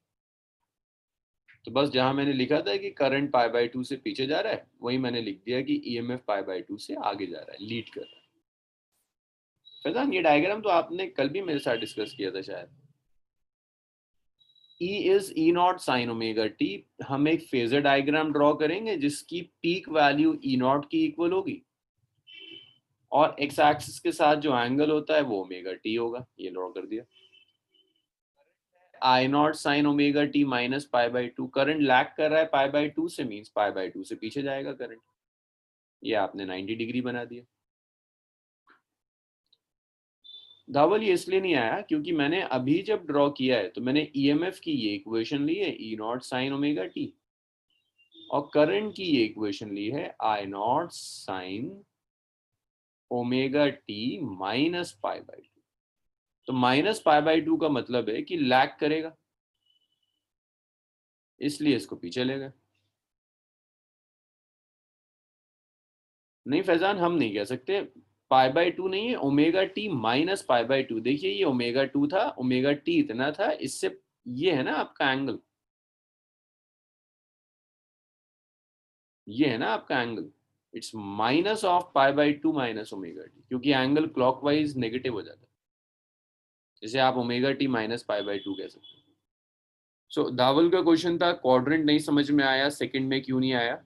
तो बस जहां मैंने लिखा था कि करंट π/2 से पीछे जा रहा है, वही मैंने लिख दिया कि ईएमएफ π/2 से आगे जा रहा है, लीड कर रहा है। फैजान ये डायग्राम तो आपने कल भी मेरे साथ डिस्कस किया था शायद। E is E not sine omega T. हम एक फेजर डायग्राम ड्रॉ करेंगे जिसकी पीक वैल्यू ई नॉट की इक्वल होगी, और एक्स एक्सिस के साथ जो एंगल होता है वो ओमेगा टी होगा। ये ड्रॉ कर दिया। I nought sine omega T minus π/2। Current lag कर रहा है π/2 से, मीन्स π/2 से पीछे जाएगा करंट। ये आपने 90 डिग्री बना दिया। धवल ये इसलिए नहीं आया क्योंकि मैंने अभी जब ड्रॉ किया है तो मैंने ईएमएफ की ये इक्वेशन ली है, E not sine omega T, और करंट की ये इक्वेशन ली है, I nought sine omega T minus π/2। तो माइनस π/2 का मतलब है कि लैग करेगा, इसलिए इसको पीछे ले गए। नहीं फैजान, हम नहीं कह सकते। π/2 नहीं है, ओमेगा टी माइनस π/2। देखिए ये ओमेगा 2 था, ओमेगा टी इतना था, इससे ये है ना आपका एंगल, ये है ना आपका angle. It's minus of π/2 minus omega T, क्योंकि एंगल क्लॉकवाइज नेगेटिव हो जाता है, जैसे आप ओमेगा टी माइनस π/2 कह सकते हैं। सो धावल का क्वेश्चन था क्वाड्रेंट नहीं समझ में आया, सेकंड में क्यों नहीं आया।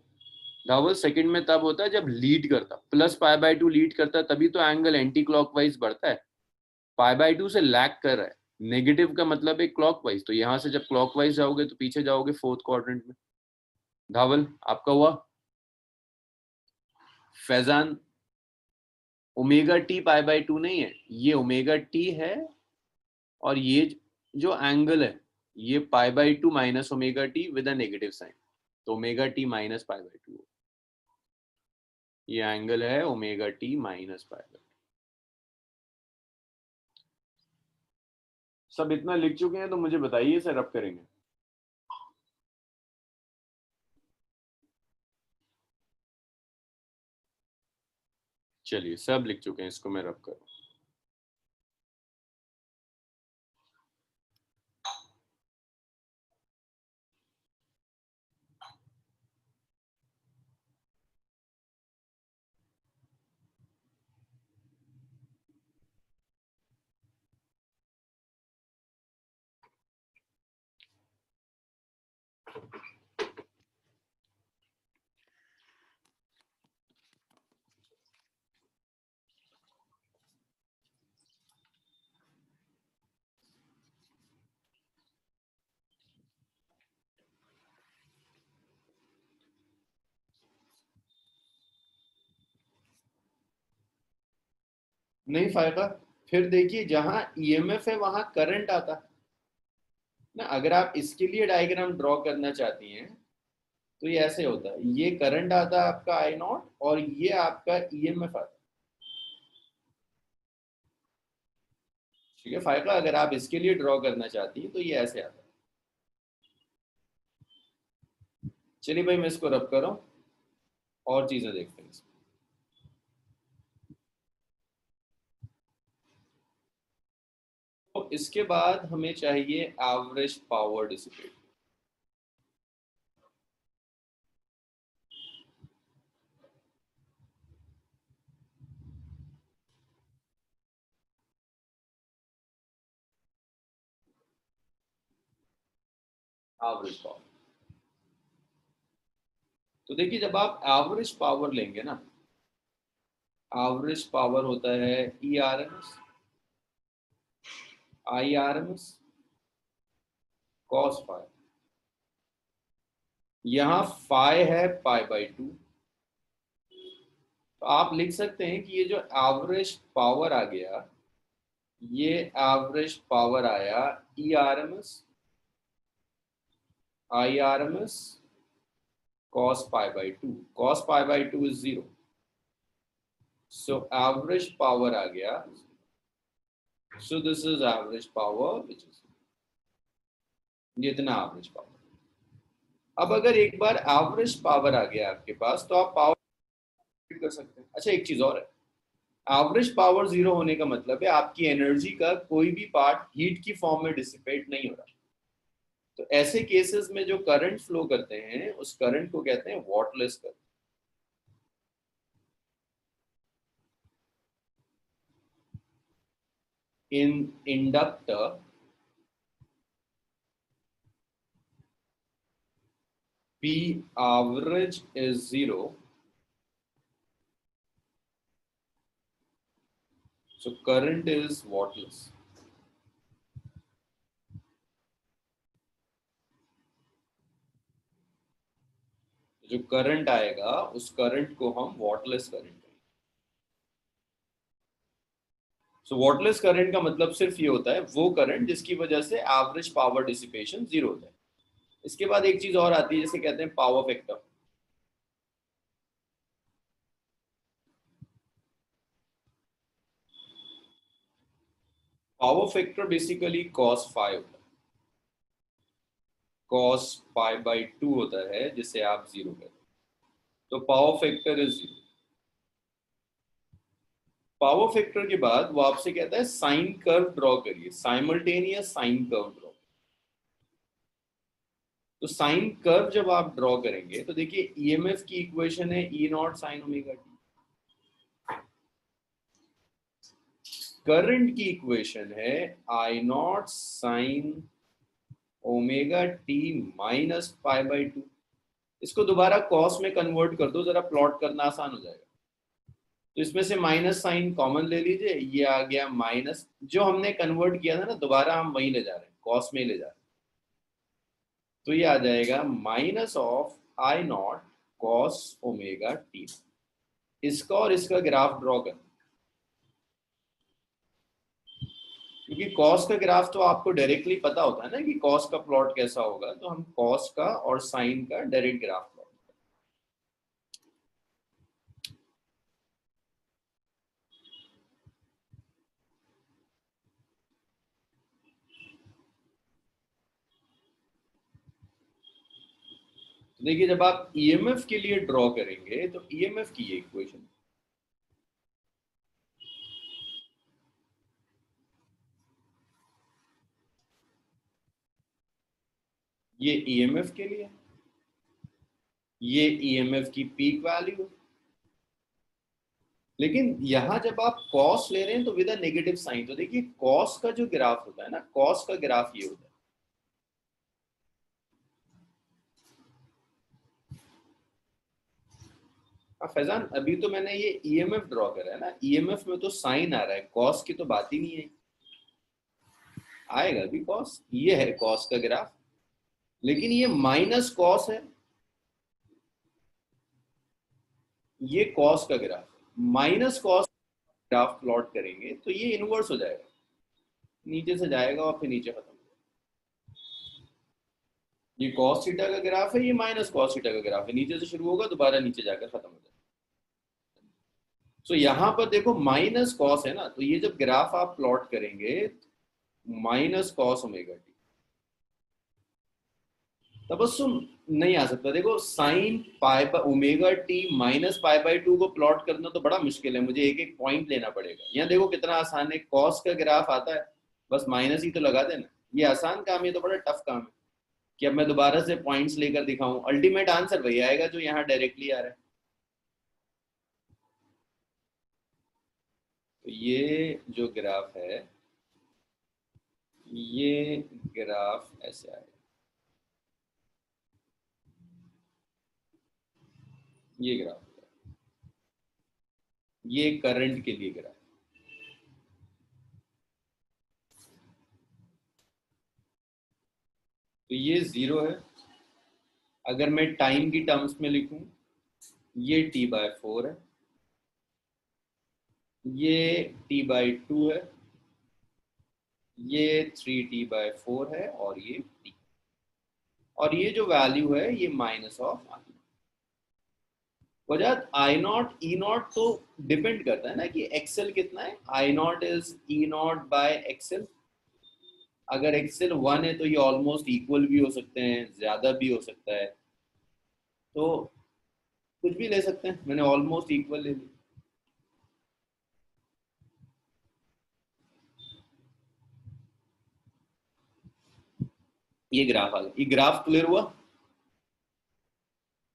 धावल सेकंड में तब होता है जब लीड करता, प्लस π/2 लीड करता, तभी तो एंगल एंटी क्लॉकवाइज बढ़ता है। π/2 से लैग कर रहा है, नेगेटिव का मतलब है क्लॉकवाइज, तो यहां से जब क्लॉकवाइज जाओगे तो पीछे जाओगे फोर्थ क्वाड्रेंट में। धावल आपका हुआ। फैजान ओमेगा टी π/2 नहीं है, ये ओमेगा टी है, और ये जो एंगल है ये π/2 minus omega T with a negative sign, तो ओमेगा टी माइनस π/2। ये एंगल है ओमेगा टी माइनस π/2। सब इतना लिख चुके हैं तो मुझे बताइए सर, रब करेंगे। चलिए सब लिख चुके हैं, इसको मैं रब करूँ। नहीं फायदा। फिर देखिए जहां ईएमएफ है वहां करंट आता ना। अगर आप इसके लिए डायग्राम ड्रॉ करना चाहती हैं तो ये ऐसे होता है, ये करंट आता है आपका आई नॉट और ये आपका ईएमएफ आता है। ठीक है फाइका, अगर आप इसके लिए ड्रॉ करना चाहती हैं तो ये ऐसे आता है। चलिए भाई मैं इसको रब कर रहा हूँ और चीजें देखते हैं इसमें। तो इसके बाद हमें चाहिए average power dissipate. Average power, तो देखिए जब आप एवरेज पावर लेंगे ना, एवरेज पावर होता है E R M S, I R M S, cos phi. यहाँ फाई है पाई बाई टू, तो आप लिख सकते हैं कि ये जो एवरेज पावर आ गया, ये एवरेज पावर आया E R M S, I R M S, cos pi by 2, cos pi by 2 is 0, so average power आ गया, so this is average power which is ये इतना एवरेज पावर। अब अगर एक बार average power आ गया आपके पास तो आप पावर कर सकते हैं। अच्छा एक चीज और है, एवरेज पावर जीरो होने का मतलब है आपकी एनर्जी का कोई भी पार्ट हीट की फॉर्म में डिसिपेट नहीं हो रहा। तो ऐसे केसेस में जो करंट फ्लो करते हैं उस करंट को कहते हैं wattless current. In inductor P average is 0, so current is wattless. जो करंट आएगा उस करंट को हम वॉटलेस करंट। सो वॉटलेस करंट का मतलब सिर्फ ये होता है वो करंट जिसकी वजह से एवरेज पावर डिसिपेशन जीरो होता है। इसके बाद एक चीज और आती है जिसे कहते हैं power factor. Power factor basically cos five होता है, cos पाई बाई टू होता है जिसे आप जीरो कहते हैं। तो power factor is zero. Power factor के बाद वो आपसे कहता है साइन कर्व ड्रॉ करिए, साइमल्टेनियस साइन कर्व ड्रॉ। तो साइन कर्व जब आप ड्रॉ करेंगे तो देखिए ईएमएफ की इक्वेशन है E not sine omega T, current की इक्वेशन है I nought sine omega T minus pi by two. इसको दोबारा कॉस में कन्वर्ट कर दो, जरा प्लॉट करना आसान हो जाएगा। तो इसमें से माइनस साइन कॉमन ले लीजिए, ये आ गया माइनस, जो हमने कन्वर्ट किया था ना दोबारा हम वहीं ले जा रहे हैं, कॉस में ले जा रहे हैं। तो ये आ जाएगा minus of I nought cos omega T. इसका और इसका ग्राफ ड्रॉ कर, क्योंकि कॉस का ग्राफ तो आपको डायरेक्टली पता होता है ना कि कॉस का प्लॉट कैसा होगा, तो हम कॉस का और साइन का डायरेक्ट ग्राफ प्लॉट। तो देखिए जब आप ईएमएफ के लिए ड्रॉ करेंगे तो ईएमएफ की ये इक्वेशन, ये ईएमएफ के लिए, ये ईएमएफ की पीक वैल्यू। लेकिन यहां जब आप कॉस ले रहे हैं तो विद अ नेगेटिव साइन, तो देखिए कॉस का जो ग्राफ होता है ना, कॉस का ग्राफ ये होता है। फैजान अभी तो मैंने ये ईएमएफ ड्रॉ करा है ना, ईएमएफ में तो साइन आ रहा है, कॉस की तो बात ही नहीं है। आएगा भी कॉस, ये है कॉस का ग्राफ, लेकिन ये माइनस कॉस है, ये कॉस का graph, minus cos graph plot करेंगे तो ये इनवर्स हो जाएगा, नीचे से जाएगा और फिर नीचे खत्म। ये cos थीटा का ग्राफ है, ये माइनस cos थीटा का ग्राफ है, नीचे से शुरू होगा दोबारा नीचे जाकर खत्म हो जाएगा। तो यहाँ पर देखो माइनस कॉस है ना, तो ये जब ग्राफ आप प्लॉट करेंगे minus cos omega T, Tabassum नहीं आ सकता। देखो sine pi by omega T minus pi by 2 को प्लॉट करना तो बड़ा मुश्किल है, मुझे एक एक पॉइंट लेना पड़ेगा। यहाँ देखो कितना आसान है, कॉस का ग्राफ आता है, बस माइनस ही तो लगा देना। ये आसान काम है, ये तो बड़ा टफ काम है कि अब मैं दोबारा से पॉइंट्स लेकर दिखाऊं। अल्टीमेट आंसर वही आएगा जो यहाँ डायरेक्टली आ रहा है। तो ये जो ग्राफ है, ये ग्राफ ऐसे आएगा, ये ग्राफ, ये करंट के लिए ग्राफ। तो ये 0 है। अगर मैं टाइम की टर्म्स में लिखूं, ये t/4 है, ये t/2 है, ये 3t/4 है, और ये t, और ये जो वैल्यू है ये माइनस ऑफ आई। वजह आई नॉट ई नॉट तो डिपेंड करता है ना कि एक्सेल कितना है। I nought is E not by XL. अगर एक्सेल 1 है तो ये ऑलमोस्ट इक्वल भी हो सकते हैं, ज्यादा भी हो सकता है, तो कुछ भी ले सकते हैं। मैंने ऑलमोस्ट इक्वल ले लिया। ये ग्राफ आ गया। ये ग्राफ क्लियर हुआ?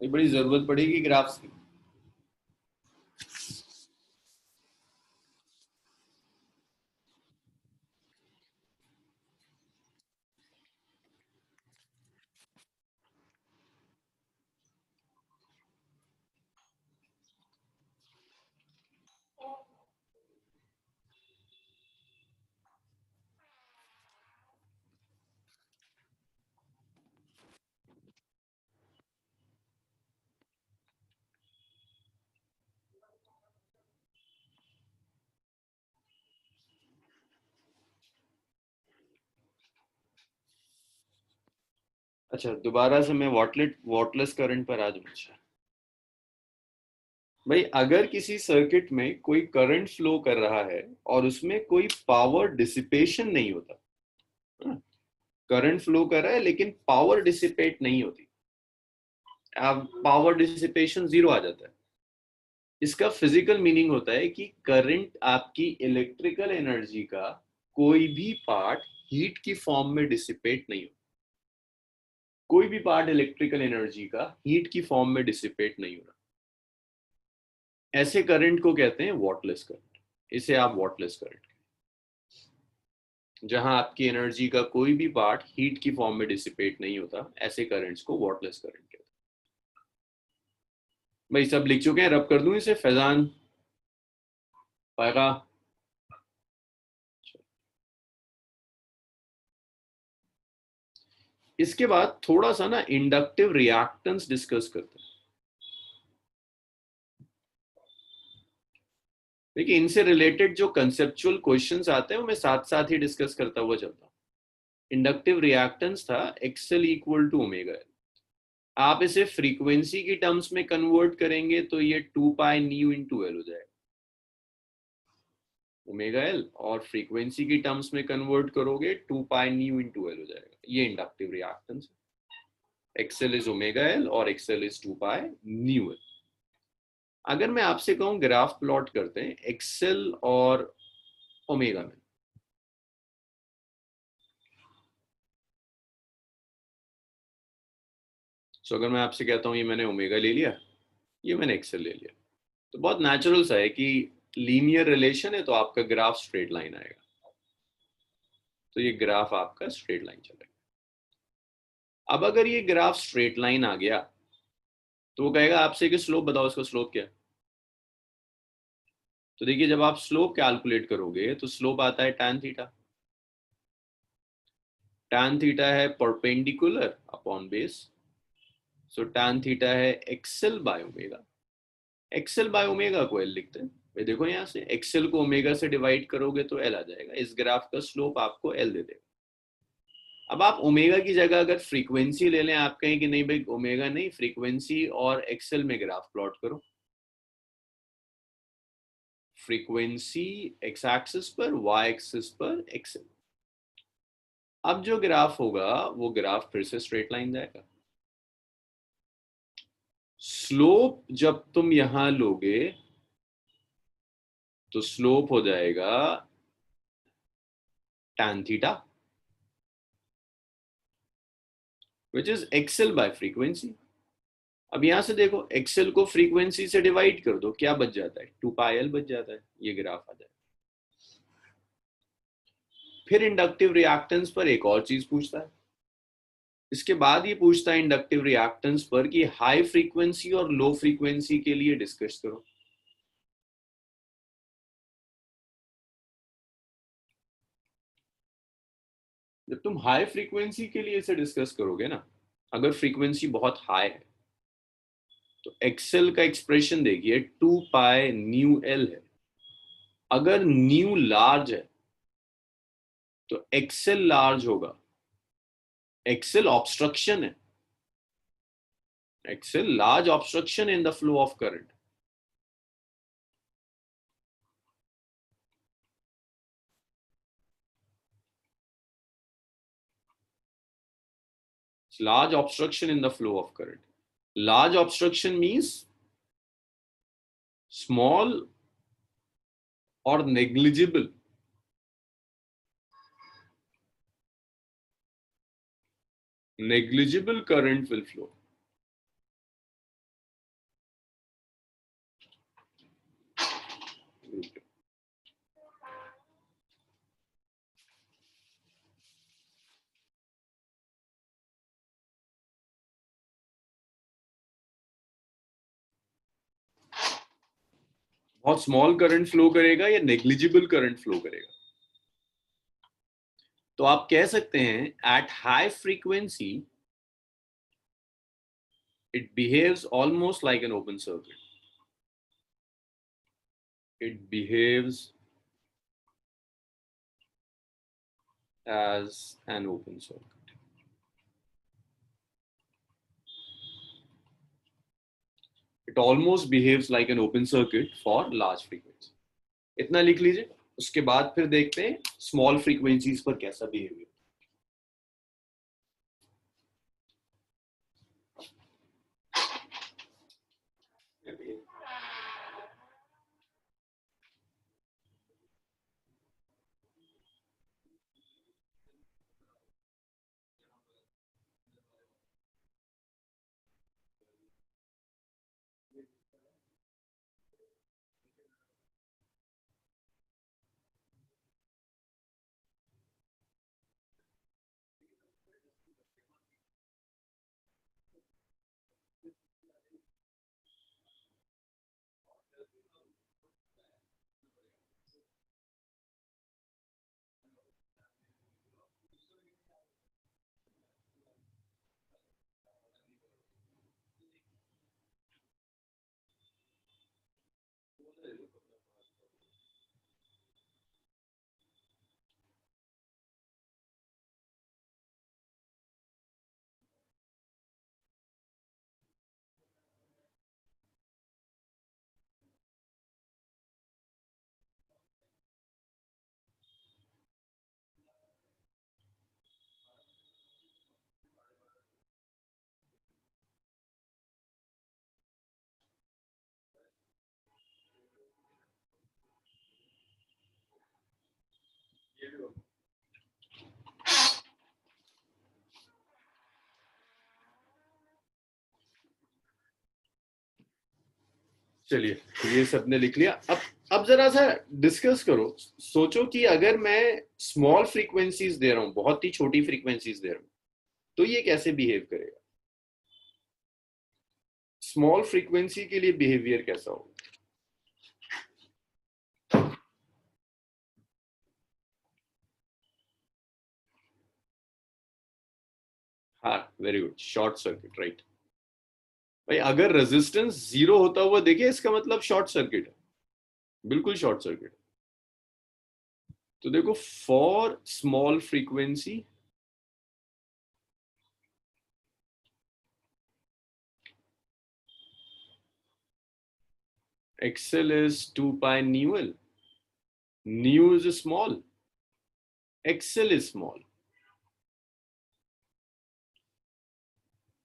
ये बड़ी जरूरत पड़ेगी ग्राफ्स की। अच्छा, दोबारा से मैं वॉटलेस करंट पर आ जाऊँ। अच्छा भाई, अगर किसी सर्किट में कोई करंट फ्लो कर रहा है और उसमें कोई पावर डिसिपेशन नहीं होता, करंट फ्लो कर रहा है लेकिन पावर डिसिपेट नहीं होती, अब पावर डिसिपेशन 0 आ जाता है, इसका फिजिकल मीनिंग होता है कि करंट आपकी इलेक्ट्रिकल एनर्जी का कोई भी पार्ट हीट की फॉर्म में डिसिपेट नहीं होता। कोई भी पार्ट इलेक्ट्रिकल एनर्जी का हीट की फॉर्म में डिसिपेट नहीं हो रहा। ऐसे करंट को कहते हैं वॉटलेस करंट। इसे आप वॉटलेस करंट, जहां आपकी एनर्जी का कोई भी पार्ट हीट की फॉर्म में डिसिपेट नहीं होता, ऐसे करंट्स को वॉटलेस करंट कहते हैं। भाई सब लिख चुके हैं, रब कर दूं इसे? फैजान पाएगा? इसके बाद थोड़ा सा ना इंडक्टिव रिएक्टेंस डिस्कस करते हैं। देखिए, इनसे रिलेटेड जो कंसेप्चुअल क्वेश्चंस आते हैं वो मैं साथ साथ ही डिस्कस करता हुआ चलता हूँ। इंडक्टिव रिएक्टेंस था XL equal to omega L. आप इसे फ्रीक्वेंसी की टर्म्स में कन्वर्ट करेंगे तो ये 2 पाई न्यू इंटू एल हो जाएगा, ओमेगा एल, और फ्रीक्वेंसी की टर्म्स में कन्वर्ट करोगे 2 पाई न्यू इंटू एल हो जाएगा। ये inductive reactance, XL is omega L और XL is 2 pi nu L. अगर मैं आपसे कहूं ग्राफ प्लॉट करते हैं एक्सएल और ओमेगा में, तो अगर मैं आपसे कहता हूं ये मैंने ओमेगा ले लिया, ये मैंने एक्सएल ले लिया, तो बहुत नेचुरल सा है कि लीनियर रिलेशन है तो आपका ग्राफ स्ट्रेट लाइन आएगा। तो ये ग्राफ आपका स्ट्रेट लाइन चलेगा। अब अगर ये ग्राफ स्ट्रेट लाइन आ गया तो वो कहेगा आपसे कि स्लोप बताओ, इसका स्लोप क्या है। तो देखिए, जब आप स्लोप कैलकुलेट करोगे तो स्लोप आता है tan थीटा। tan थीटा है परपेंडिकुलर अपॉन बेस, सो tan थीटा है XL by omega. XL by omega को एल लिखते हैं। भाई देखो, यहाँ से एक्सएल को ओमेगा से डिवाइड करोगे तो एल आ जाएगा। इस ग्राफ का स्लोप आपको एल दे देगा। अब आप ओमेगा की जगह अगर फ्रीक्वेंसी ले लें, आप कहें कि नहीं भाई ओमेगा नहीं, फ्रीक्वेंसी और एक्सेल में ग्राफ प्लॉट करो, फ्रीक्वेंसी एक्स एक्सिस पर, वाई एक्सिस पर एक्सेल। अब जो ग्राफ होगा वो ग्राफ फिर से स्ट्रेट लाइन जाएगा। स्लोप जब तुम यहां लोगे तो स्लोप हो जाएगा tan theta, which is XL by frequency. अब यहां से देखो, एक्सेल को फ्रीक्वेंसी से डिवाइड कर दो, क्या बच जाता है, 2πl बच जाता है, ये ग्राफ आ जाए। फिर इंडक्टिव रिएक्टेंस पर एक और चीज पूछता है, इसके बाद ये पूछता है इंडक्टिव रिएक्टेंस पर कि हाई फ्रीक्वेंसी और लो फ्रीक्वेंसी के लिए डिस्कस करो। जब तुम हाई फ्रीक्वेंसी के लिए इसे डिस्कस करोगे ना, अगर फ्रीक्वेंसी बहुत हाई है तो एक्सेल का एक्सप्रेशन देखिए 2π/μl है। अगर न्यू लार्ज है तो एक्सेल लार्ज होगा। एक्सेल ऑब्स्ट्रक्शन है, XL large obstruction in the flow of current. Large obstruction in the flow of current. Large obstruction means small or negligible. Negligible current will flow. बहुत small current flow करेगा या negligible current flow करेगा। तो आप कह सकते हैं at high frequency it behaves almost like an open circuit. It behaves as an open circuit. It almost behaves like an open circuit for large frequency. इतना लिख लीजिए, उसके बाद फिर देखते हैं स्मॉल फ्रीक्वेंसीज पर कैसा बिहेवियर। चलिए, ये सबने लिख लिया। अब जरा सा डिस्कस करो, सोचो कि अगर मैं स्मॉल फ्रीक्वेंसीज दे रहा हूं, बहुत ही छोटी फ्रीक्वेंसीज दे रहा हूं, तो ये कैसे बिहेव करेगा। स्मॉल फ्रीक्वेंसी के लिए बिहेवियर कैसा होगा। हाँ, very good, short circuit, right. भाई अगर रेजिस्टेंस 0 होता हुआ देखिए, इसका मतलब शॉर्ट सर्किट है, बिल्कुल शॉर्ट सर्किट। तो देखो, for small frequency XL is 2 pi nu L. Nu is small. XL is small.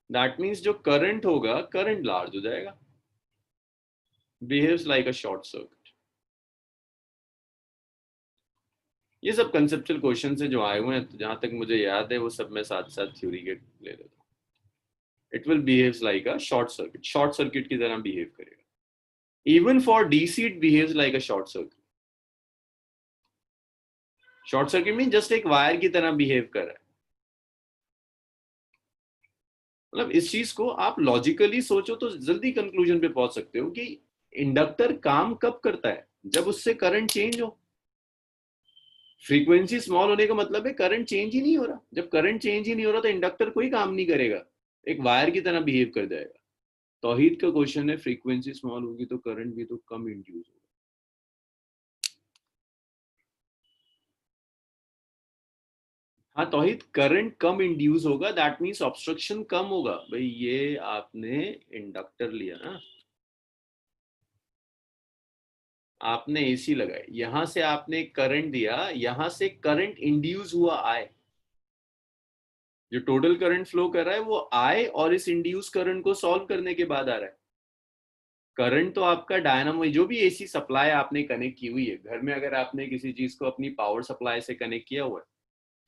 That means जो करंट होगा, करंट लार्ज हो जाएगा. Behaves like a short circuit. ये सब कंसेप्चुअल क्वेश्चन से जो आए हुए हैं, तो जहां तक मुझे याद है वो सब मैं साथ साथ थ्योरी के ले लेता हूँ. It will behaves like a short circuit. Short circuit की तरह बिहेव करेगा. Even for DC it behaves like a short circuit. Short circuit mean just एक वायर की तरह बिहेव कर रहा है. मतलब इस चीज को आप लॉजिकली सोचो तो जल्दी कंक्लूजन पे पहुंच सकते हो कि इंडक्टर काम कब करता है, जब उससे करंट चेंज हो. फ्रीक्वेंसी स्मॉल होने का मतलब है करंट चेंज ही नहीं हो रहा. जब करंट चेंज ही नहीं हो रहा तो इंडक्टर कोई काम नहीं करेगा, एक वायर की तरह बिहेव कर जाएगा. तौहीद का क्वेश्चन है फ्रीक्वेंसी स्मॉल होगी तो करंट भी तो कम इंड्यूस होगा. हाँ तौहीद, करंट कम इंड्यूस होगा, दैट मीन्स ऑब्स्ट्रक्शन कम होगा. भाई ये आपने इंडक्टर लिया ना, आपने एसी लगाई, यहां से आपने करंट दिया, यहां से करंट इंड्यूस हुआ आए. जो टोटल करंट फ्लो कर रहा है वो आए और इस इंड्यूस करंट को सॉल्व करने के बाद आ रहा है. करंट तो आपका डायनामो, जो भी एसी सप्लाई आपने कनेक्ट की हुई है घर में, अगर आपने किसी चीज को अपनी पावर सप्लाई से कनेक्ट किया हुआ है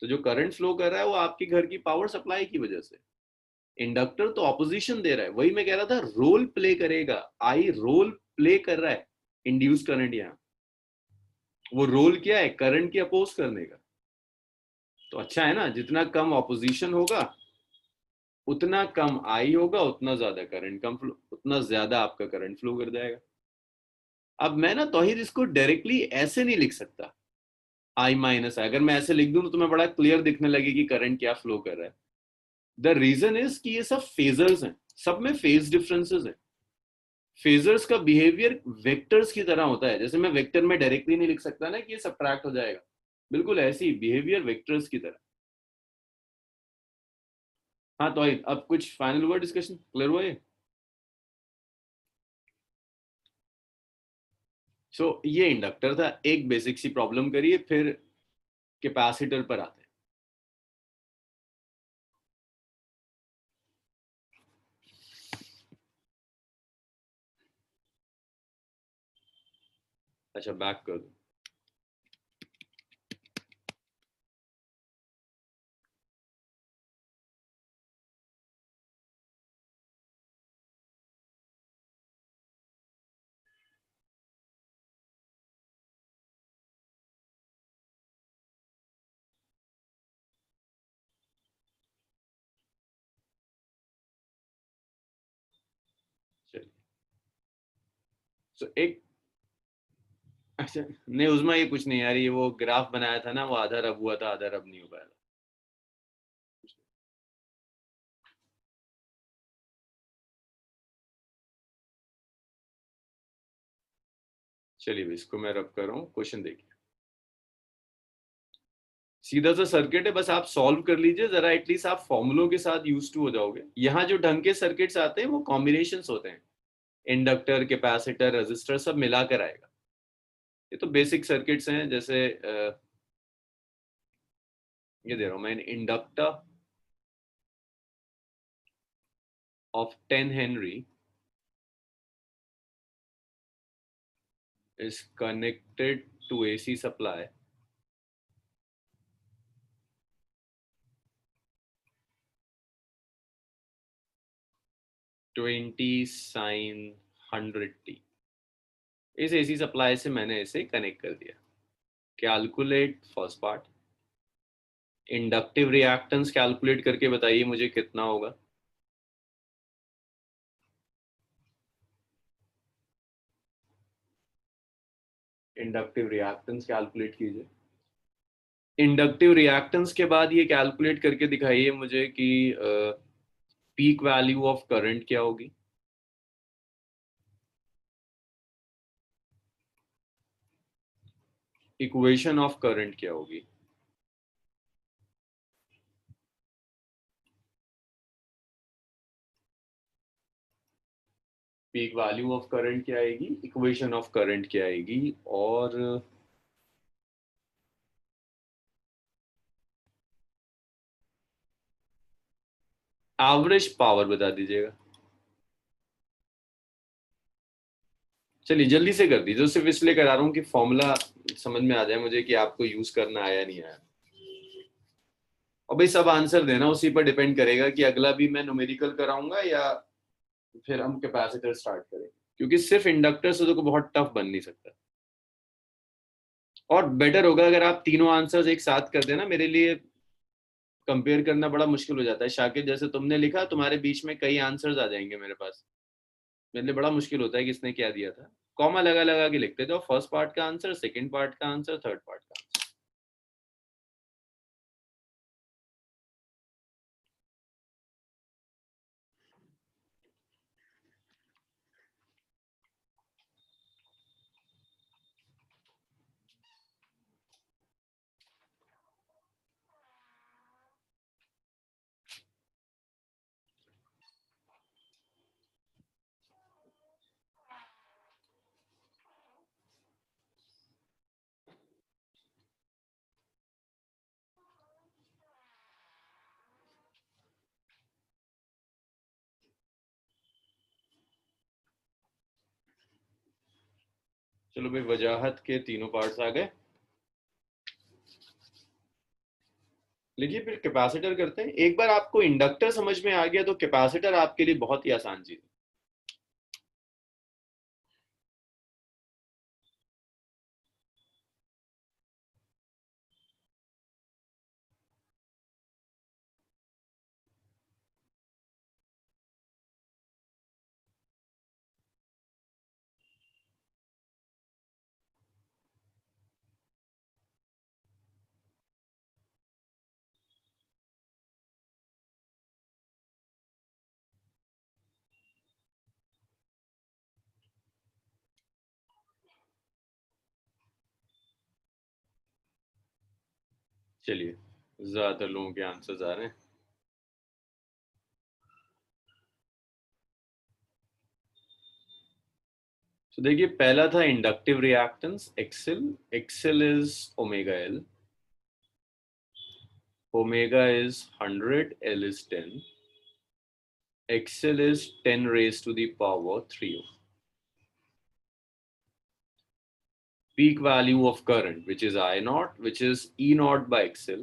तो जो करंट फ्लो कर रहा है वो आपके घर की पावर सप्लाई की वजह से. इंडक्टर तो ऑपोजिशन दे रहा है. वही मैं कह रहा था, रोल प्ले करेगा. आई रोल प्ले कर रहा है इंड्यूस करंट. यहाँ वो रोल क्या है, करंट की अपोज करने का. तो अच्छा है ना, जितना कम ऑपोजिशन होगा उतना कम आई होगा, उतना ज्यादा करंट कम फ्लो, उतना ज्यादा आपका करंट फ्लो कर जाएगा. अब मैं ना तौहीद इसको डायरेक्टली ऐसे नहीं लिख सकता. आई माइनस आई अगर मैं ऐसे लिख दूं तो तुम्हें बड़ा क्लियर दिखने लगे कि करंट क्या फ्लो कर रहा है. द रीजन इज कि ये सब फेजर्स हैं, सब में फेज डिफरेंसेस हैं. फेजर्स का बिहेवियर वेक्टर्स की तरह होता है. जैसे मैं वेक्टर में डायरेक्टली नहीं लिख सकता ना कि ये सब्ट्रैक्ट हो जाएगा, बिल्कुल ऐसी बिहेवियर वेक्टर्स की तरह. हाँ तो अब कुछ फाइनल वर्ड डिस्कशन क्लियर हुआ है. सो ये इंडक्टर था. एक बेसिक सी प्रॉब्लम करिए, फिर कैपेसिटर पर आते हैं. अच्छा बैक कर दो. चलिए. सो एक, अच्छा नहीं उजमा, ये कुछ नहीं यार, ये वो ग्राफ बनाया था ना, वो आधा रब हुआ था आधा रब नहीं हो पाया था. चलिए इसको मैं रब कर रहा हूँ. क्वेश्चन देखिए, सीधा सा सर्किट है, बस आप सॉल्व कर लीजिए जरा, एटलीस्ट आप फॉर्मूलों के साथ यूज टू हो जाओगे. यहाँ जो ढंग के सर्किट्स आते हैं वो कॉम्बिनेशंस होते हैं. इंडक्टर, कैपेसिटर, रेजिस्टर सब मिलाकर आएगा. ये तो बेसिक सर्किट्स हैं. जैसे ये दे रहा हूं मैं, inductor of 10 Henry is connected to AC supply. Twenty sign 100t. इस एसी सप्लाई से मैंने इसे कनेक्ट कर दिया. Calculate first part. Inductive reactance calculate करके बताइए मुझे कितना होगा. इंडक्टिव रिएक्टेंस कैलकुलेट कीजिए. इंडक्टिव रिएक्टेंस के बाद ये कैलकुलेट करके दिखाइए मुझे कि पीक वैल्यू ऑफ करंट क्या होगी. इक्वेशन ऑफ करंट क्या होगी. पीक वैल्यू ऑफ करंट क्या आएगी, इक्वेशन ऑफ करंट क्या आएगी, और एवरेज पावर बता दीजिएगा। चलिए जल्दी से कर दीजिए, सिर्फ इसलिए करा रहा हूँ कि फॉर्मूला समझ में आ जाए मुझे कि आपको यूज करना आया नहीं आया। और भाई सब आंसर देना, उसी पर डिपेंड करेगा कि अगला भी मैं न्यूमेरिकल कराऊंगा या फिर हम कैपेसिटर स्टार्ट करेंगे, क्योंकि सिर्फ इंडक्टर से तो बहुत टफ बन नहीं सकता। और बेटर होगा अगर आप तीनों आंसर्स एक साथ कर देना, मेरे लिए कंपेयर करना बड़ा मुश्किल हो जाता है। शाकिर जैसे तुमने लिखा, तुम्हारे बीच में कई आंसर्स आ जाएंगे मेरे पास, मेरे लिए बड़ा मुश्किल होता है कि इसने क्या दिया था। कॉमा लगा लगा के लिखते थे, और फर्स्ट पार्ट का आंसर, सेकंड पार्ट का आंसर, थर्ड पार्ट का आंसर। चलो भाई, वजाहत के तीनों पार्ट्स आ गए। लिखिए फिर कैपेसिटर करते हैं। एक बार आपको इंडक्टर समझ में आ गया तो कैपेसिटर आपके लिए बहुत ही आसान चीज है। चलिए, ज्यादातर लोगों के आंसर्स आ रहे हैं। तो देखिए, पहला था inductive reactance XL. XL is omega L, omega is 100, L is 10, XL is 10 raised to the power 3. Peak value of current, which is I naught, which is E naught by XL.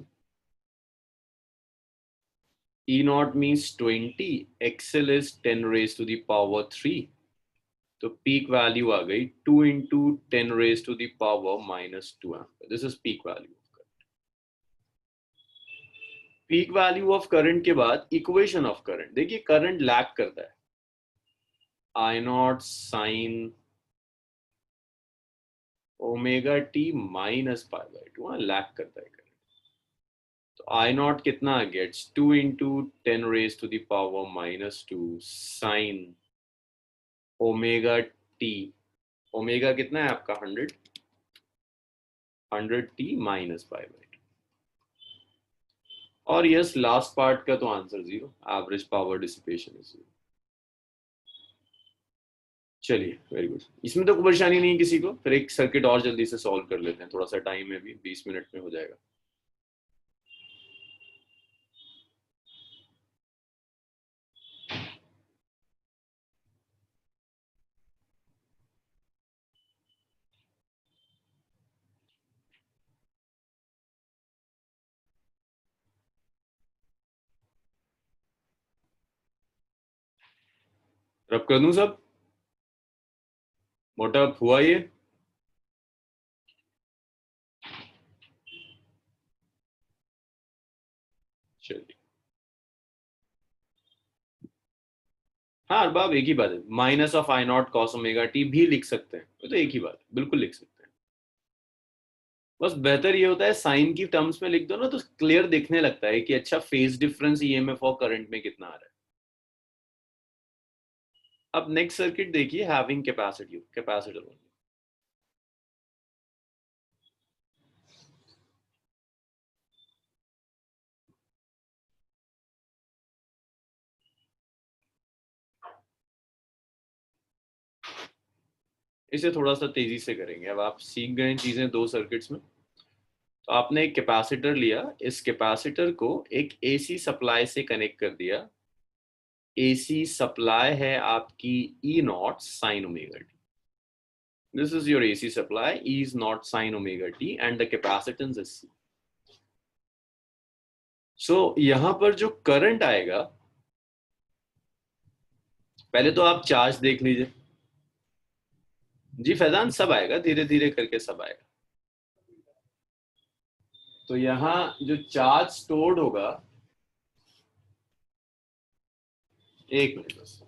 E naught means 20, XL is 10 raised to the power 3. तो peak value आ गई 2 into 10 raised to the power -2 ampere. This is peak value of current. Peak value of current के बाद equation of current. देखिए current lag करता है, I nought sine omega T minus pi by two, lag करता है current. तो I nought कितना आ गया, it's 2 into 10 raised to the power -2 sine omega T. Omega कितना है आपका, 100, 100t minus pi by two. और यस, लास्ट पार्ट का तो answer 0, average power dissipation is 0। चलिए वेरी गुड, इसमें तो कोई परेशानी नहीं है किसी को। फिर एक सर्किट और जल्दी से सॉल्व कर लेते हैं, थोड़ा सा टाइम है, भी 20 मिनट में हो जाएगा। रब कर दूं सब, मोटा हुआ ये। चलिए, हाँ अरबाब एक ही बात है, minus of I nought cos omega T भी लिख सकते हैं, वो तो एक ही बात है, बिल्कुल लिख सकते हैं। बस बेहतर ये होता है साइन की टर्म्स में लिख दो ना, तो क्लियर दिखने लगता है कि अच्छा फेज डिफरेंस ईएमएफ और करंट में कितना आ रहा है। अब नेक्स्ट सर्किट देखिए, हैविंग कैपेसिटी कैपेसिटर। इसे थोड़ा सा तेजी से करेंगे। अब आप सीख गए चीजें दो सर्किट्स में। तो आपने एक कैपेसिटर लिया, इस कैपेसिटर को एक एसी सप्लाई से कनेक्ट कर दिया। एसी सप्लाई है आपकी E not sine omega T. This is your AC supply, E is nought sine omega T and the capacitance is C. So यहां पर जो करंट आएगा, पहले तो आप चार्ज देख लीजिए। जी फैजान, सब आएगा, धीरे धीरे करके सब आएगा। तो यहाँ जो चार्ज स्टोर्ड होगा, एक मिनट बस।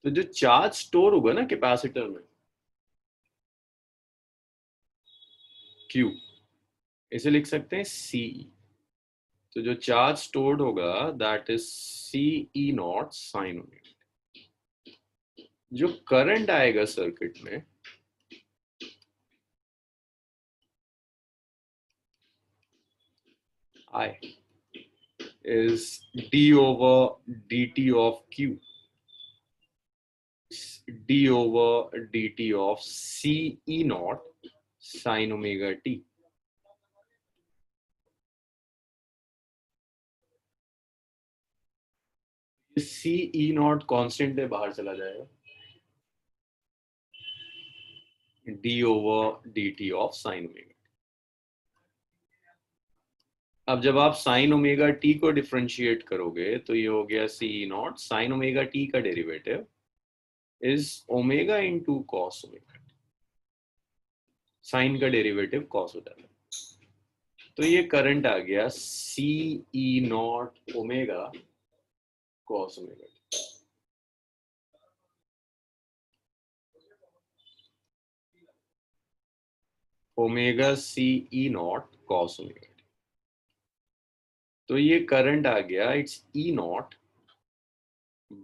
तो जो चार्ज स्टोर होगा ना कैपेसिटर में, क्यू, इसे लिख सकते हैं सी। तो जो चार्ज स्टोर्ड होगा that is C E not sine omega. जो करंट आएगा सर्किट में, I is d over dt of q, d over dt of c e naught sin omega t। c e naught constant है, बाहर चला जाएगा। d over dt of sin omega। अब जब आप साइन ओमेगा टी को differentiate करोगे तो ये हो गया C E not sine omega T का derivative is omega into cos omega. Sine का डेरिवेटिव कॉस हो जाता है। तो ये करंट आ गया C E nought omega cos omega. Omega C E nought cos omega. तो ये करंट आ गया, it's E not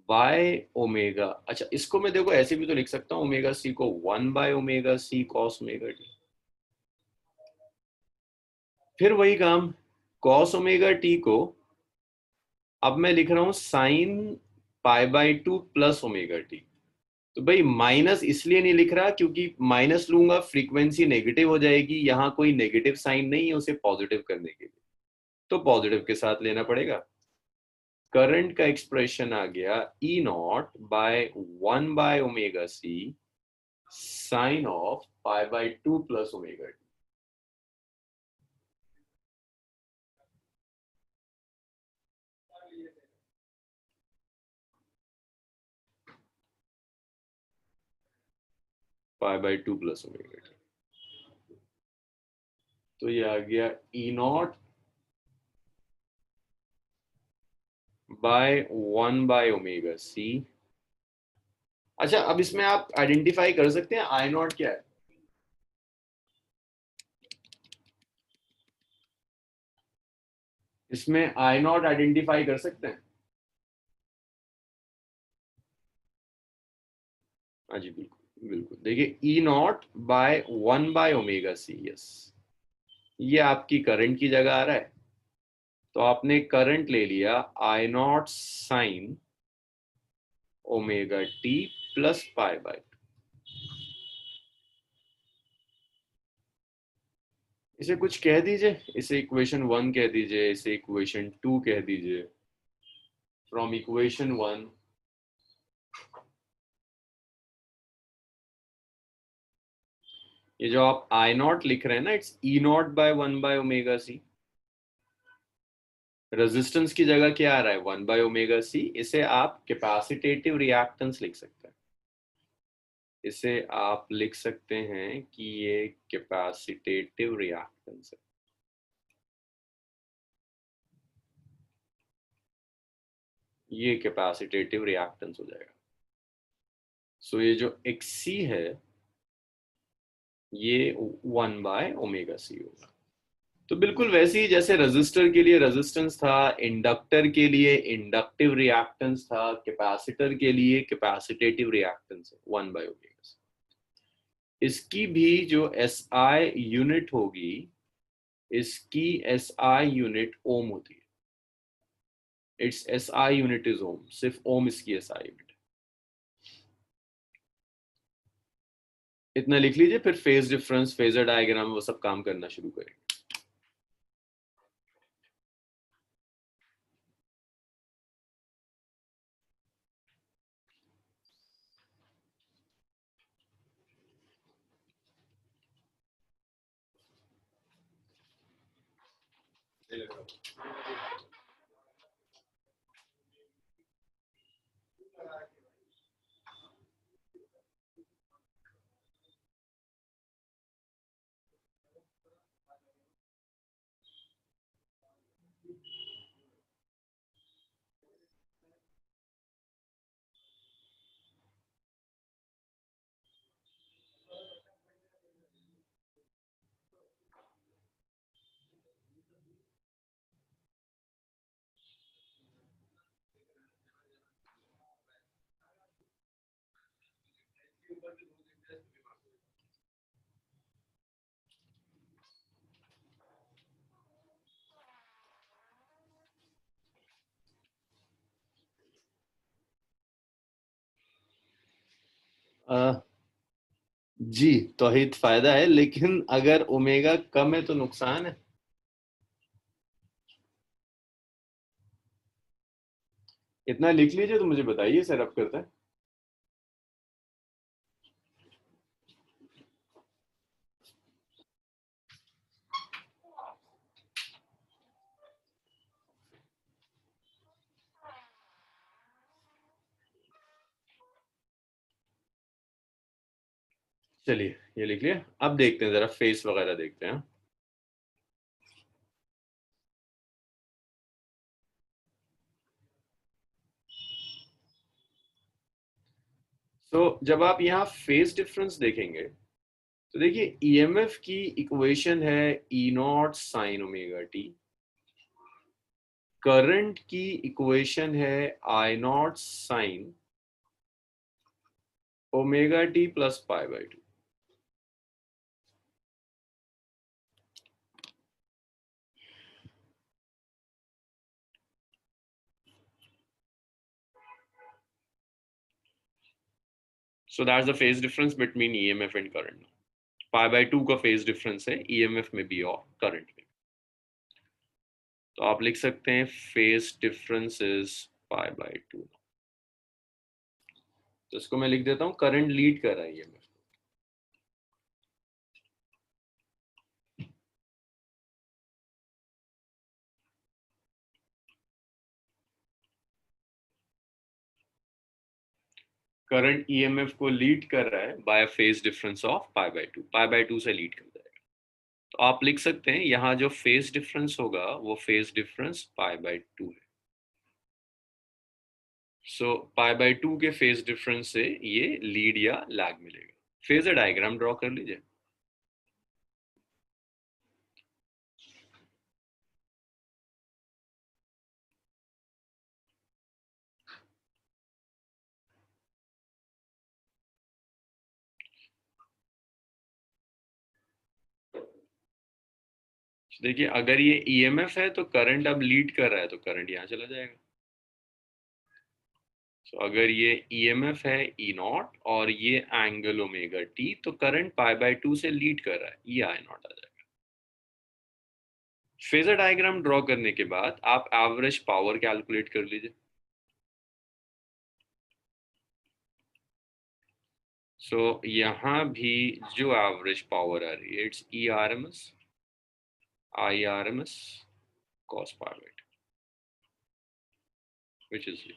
by omega. अच्छा, इसको मैं देखो ऐसे भी तो लिख सकता हूँ, ओमेगा सी को 1/ओमेगा सी कॉस ओमेगा टी। फिर वही काम, कॉस ओमेगा टी को अब मैं लिख रहा हूं साइन π/2 प्लस ओमेगा टी। तो भाई माइनस इसलिए नहीं लिख रहा क्योंकि माइनस लूंगा फ्रीक्वेंसी नेगेटिव हो जाएगी, यहां कोई नेगेटिव साइन नहीं है उसे पॉजिटिव करने के लिए, तो पॉजिटिव के साथ लेना पड़ेगा। करंट का एक्सप्रेशन आ गया ई नॉट बाय 1/ओमेगा C sine of π/2 plus omega T. π/2 plus omega T. तो ये आ गया ई नॉट बाय 1/ओमेगा सी। अच्छा, अब इसमें आप आइडेंटिफाई कर सकते हैं आई नॉट क्या है। इसमें आई नॉट आइडेंटिफाई कर सकते हैं। हाँ जी, बिल्कुल बिल्कुल, देखिए ई नॉट बाय 1/ओमेगा सी, यस, ये आपकी करंट की जगह आ रहा है। तो आपने करंट ले लिया I nought sine omega T plus π/2। इसे कुछ कह दीजिए, इसे इक्वेशन 1 कह दीजिए, इसे इक्वेशन 2 कह दीजिए। फ्रॉम इक्वेशन 1, ये जो आप आई नॉट लिख रहे हैं ना, इट्स ई नॉट बाय 1/ओमेगा सी। रेजिस्टेंस की जगह क्या आ रहा है, 1/ओमेगा सी। इसे आप कैपेसिटेटिव रिएक्टेंस लिख सकते हैं। इसे आप लिख सकते हैं कि ये कैपेसिटेटिव रिएक्टेंस है। ये कैपेसिटेटिव रिएक्टेंस हो जाएगा। सो ये जो XC है ये 1/ωc होगा। तो बिल्कुल वैसे ही जैसे रेजिस्टर के लिए रेजिस्टेंस था, इंडक्टर के लिए इंडक्टिव रिएक्टेंस था, कैपेसिटर के लिए कैपेसिटेटिव रिएक्टेंस है 1/ωc। इसकी भी जो SI यूनिट होगी, इसकी SI यूनिट ओम होती है। इट्स SI यूनिट इज ओम, सिर्फ ओम इसकी SI यूनिट। इतना लिख लीजिए, फिर फेज डिफरेंस, फेजर डायग्राम, वो सब काम करना शुरू करें। जी, तौहीद फायदा है, लेकिन अगर ओमेगा कम है तो नुकसान है। इतना लिख लीजिए तो मुझे बताइए, सेटअप करते हैं। चलिए ये लिख लिया। अब देखते हैं, जरा फेस वगैरह देखते हैं। तो जब आप यहाँ फेस डिफरेंस देखेंगे तो देखिए ईएमएफ की इक्वेशन है E0 sin ωt, करंट की इक्वेशन है I0 sin ωt + π/2। So that's the phase difference between EMF and current. π/2 का फेज डिफरेंस है ईएमएफ में भी और करंट में। तो आप लिख सकते हैं फेज डिफरेंस इज π/2। तो इसको मैं लिख देता हूँ, करंट लीड कर रहा है ईएमएफ। करंट ईएमएफ को लीड कर रहा है बाय फेज डिफरेंस ऑफ π/2, π/2 से लीड कर जाएगा। तो आप लिख सकते हैं यहाँ जो फेज डिफरेंस होगा वो फेज डिफरेंस π/2 है। सो π/2 के फेज डिफरेंस से ये लीड या लैग मिलेगा। फेजर डायग्राम ड्रॉ कर लीजिए। देखिए अगर ये ईएमएफ है तो करंट अब लीड कर रहा है, तो करंट यहाँ चला जाएगा। तो अगर ये ईएमएफ है E0 और ये एंगल ωt, तो करंट π/2 से लीड कर रहा है, ये I0 आ जाएगा। फेजर डायग्राम ड्रॉ करने के बाद आप एवरेज पावर कैलकुलेट कर लीजिए। सो यहाँ भी जो एवरेज पावर आ रही है it's ERMS IRMS cos π/2 which is ये।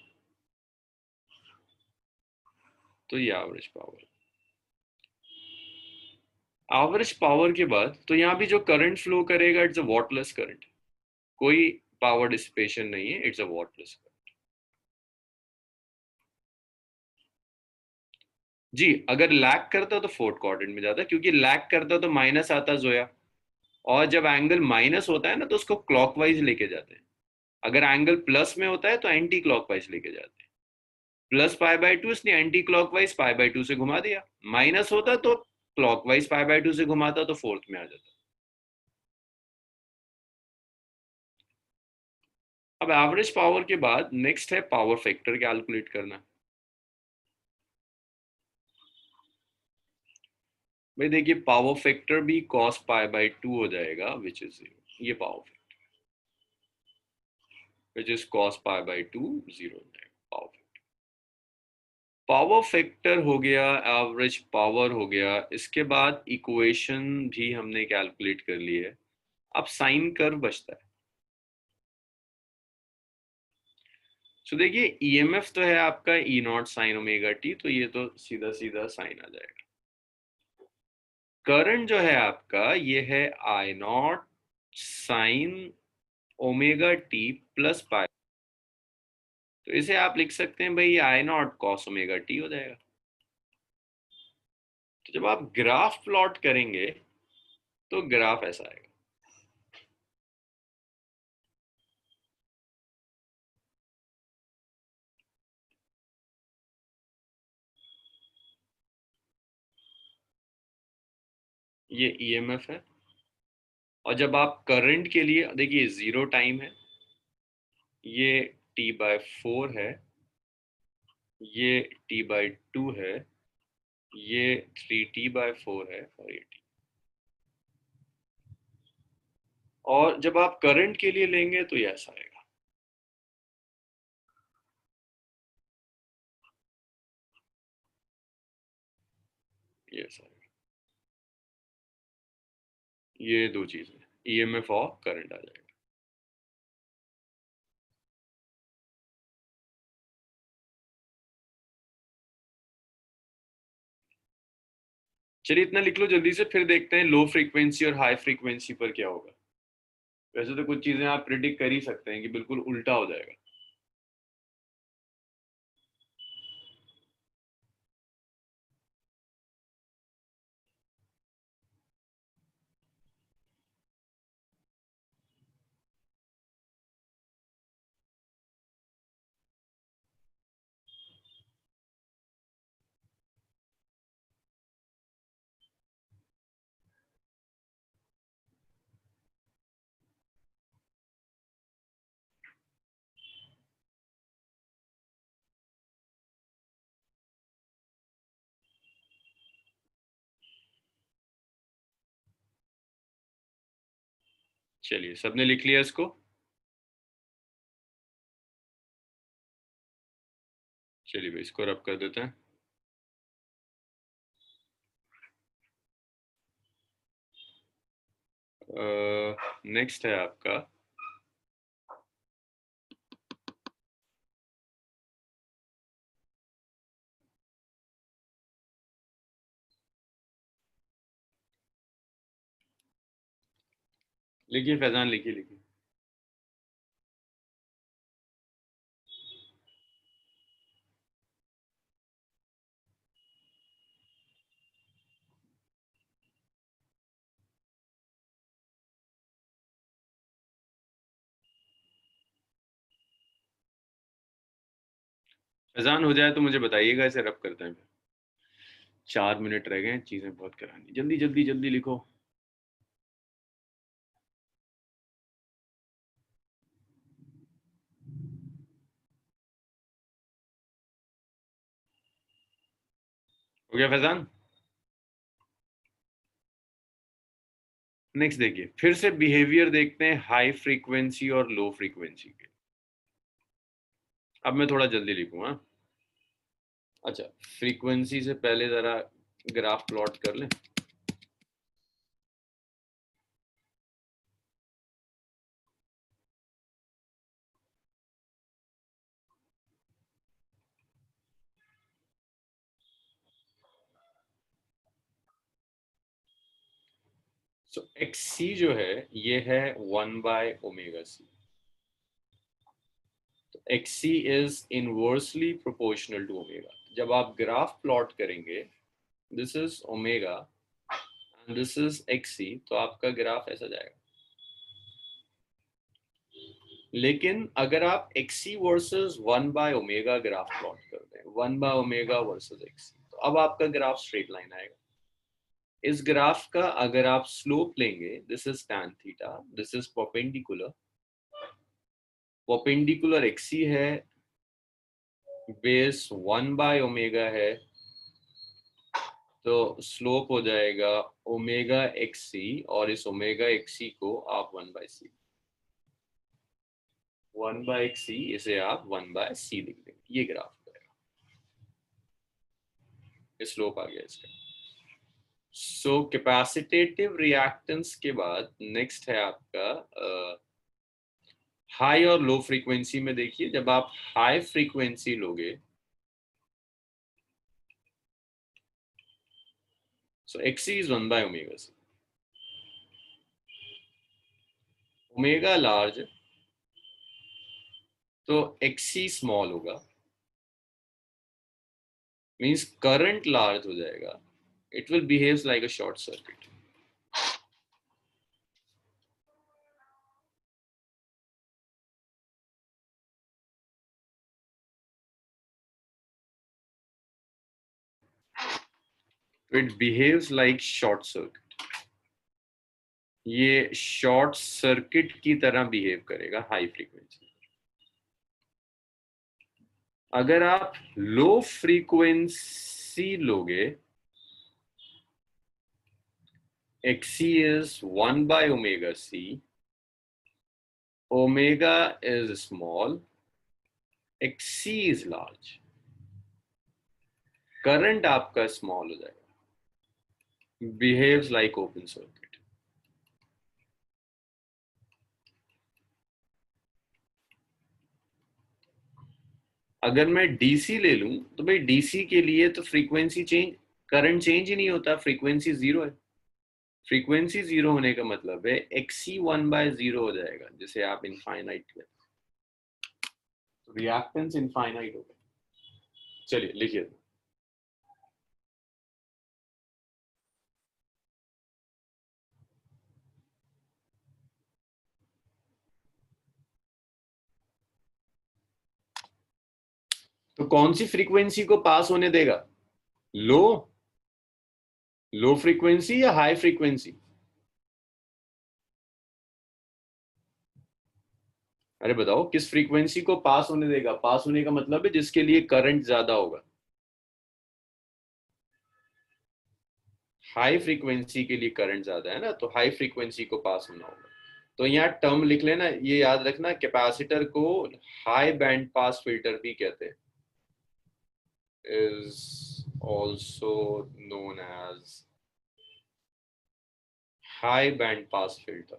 तो ये एवरेज पावर, एवरेज पावर के बाद तो यहाँ भी जो करंट फ्लो करेगा इट्स अ वॉटलेस करंट, कोई पावर डिसिपेशन नहीं है, इट्स अ वॉटलेस करंट। जी, अगर लैग करता तो फोर्थ क्वाड्रेंट में जाता, क्योंकि लैग करता तो माइनस आता जोया, और जब एंगल माइनस होता है ना तो उसको क्लॉकवाइज लेके जाते हैं। अगर एंगल प्लस में होता है तो एंटी क्लॉकवाइज लेके जाते हैं। प्लस पाई बाय टू, इसलिए anti clockwise pi by to से घुमा दिया। माइनस होता तो क्लॉकवाइज पाई बाय टू से घुमाता तो फोर्थ में आ जाता। अब एवरेज पावर के बाद नेक्स्ट है पावर फैक्टर कैलकुलेट करना। भाई देखिए, पावर फैक्टर भी कॉस पाई बाय टू हो जाएगा, विच इज जीरो। ये power factor which is cos pi by to, zero हो जाएगा पावर फैक्टर। पावर फैक्टर हो गया, एवरेज पावर हो गया, इसके बाद इक्वेशन भी हमने कैलकुलेट कर ली है। अब साइन कर्व बचता है। सो देखिए, ईएमएफ तो है आपका ई नॉट साइन ओमेगा टी, तो ये तो सीधा सीधा साइन आ जाएगा। करंट जो है आपका ये है I nought sine omega T plus pi. तो इसे आप लिख सकते हैं भाई, I nought cos omega T हो जाएगा। तो जब आप ग्राफ प्लॉट करेंगे तो ग्राफ ऐसा आएगा। ये ईएमएफ है। और जब आप करंट के लिए देखिए, जीरो टाइम है, ये टी बाय फोर है, ये टी बाय टू है, ये थ्री टी बाय फोर है, और ये टी। और जब आप करंट के लिए लेंगे तो ये ऐसा आएगा। ये ऐसा आएगा। ये दो चीजें, ईएमएफ और करंट आ जाएगा। चलिए इतना लिख लो जल्दी से, फिर देखते हैं लो फ्रीक्वेंसी और हाई फ्रीक्वेंसी पर क्या होगा। वैसे तो कुछ चीजें आप प्रिडिक्ट कर ही सकते हैं कि बिल्कुल उल्टा हो जाएगा। चलिए, सबने लिख लिया इसको। चलिए भाई, इसको रब कर देते हैं। नेक्स्ट है आपका, लिखिए फैजान, लिखिए लिखिए। फैजान हो जाए तो मुझे बताइएगा, इसे रब करते हैं। 4 मिनट रह गए, चीजें बहुत करानी, जल्दी जल्दी जल्दी लिखो। हो गया फैजान? नेक्स्ट देखिए, फिर से बिहेवियर देखते हैं हाई फ्रीक्वेंसी और लो फ्रीक्वेंसी के। अब मैं थोड़ा जल्दी लिखूंगा। अच्छा, फ्रीक्वेंसी से पहले जरा ग्राफ प्लॉट कर लें। सो एक्स सी जो है ये है 1/ω c। तो XC is inversely proportional to omega. जब आप ग्राफ प्लॉट करेंगे, this is omega and this is XC, तो आपका ग्राफ ऐसा जाएगा. लेकिन अगर आप XC versus 1 by omega graph plot कर दें, 1 बाय ओमेगा वर्सेस XC, तो अब आपका ग्राफ स्ट्रेट लाइन आएगा. इस ग्राफ का अगर आप स्लोप लेंगे, this is tan theta, this is perpendicular. Perpendicular XC है, बेस 1 बाय ओमेगा है, तो स्लोप हो जाएगा ओमेगा XC, और इस ओमेगा XC को आप 1 बाय C, 1 बाय XC, इसे आप 1 बाय C लिख देंगे. ये ग्राफ करेगा, स्लोप आ गया इसका. सो कैपेसिटेटिव रिएक्टेंस के बाद नेक्स्ट है आपका हाई और लो फ्रीक्वेंसी में. देखिए, जब आप हाई फ्रीक्वेंसी लोगे, सो XC is 1 by omega C. Omega large तो XC स्मॉल होगा, मींस करंट लार्ज हो जाएगा. It will behaves like a short circuit. It behaves like short circuit. ये शॉर्ट सर्किट की तरह बिहेव करेगा हाई फ्रीक्वेंसी. अगर आप लो फ्रीक्वेंसी लोगे, XC is 1 by omega C, omega is small, XC is large. Current आपका small हो जाएगा, बिहेव्स लाइक ओपन सर्किट. अगर मैं DC ले लूं, तो भाई DC के लिए तो फ्रीक्वेंसी चेंज, करंट चेंज ही नहीं होता, फ्रीक्वेंसी जीरो है. फ्रीक्वेंसी जीरो होने का मतलब है XC 1 बाय 0 हो जाएगा, जिसे आप इनफाइनाइट कहते हैं. रिएक्टेंस इनफाइनाइट हो गया. चलिए लिखिए. तो कौन सी फ्रीक्वेंसी को पास होने देगा? लो लो फ्रीक्वेंसी या हाई फ्रीक्वेंसी? अरे बताओ, किस फ्रीक्वेंसी को पास होने देगा? पास होने का मतलब है जिसके लिए करंट ज्यादा होगा. हाई फ्रीक्वेंसी के लिए करंट ज्यादा है ना, तो हाई फ्रीक्वेंसी को पास होना होगा. तो यहाँ टर्म लिख लेना, ये याद रखना, कैपेसिटर को हाई बैंड पास फिल्टर भी कहते हैं. is also known as high band pass filter.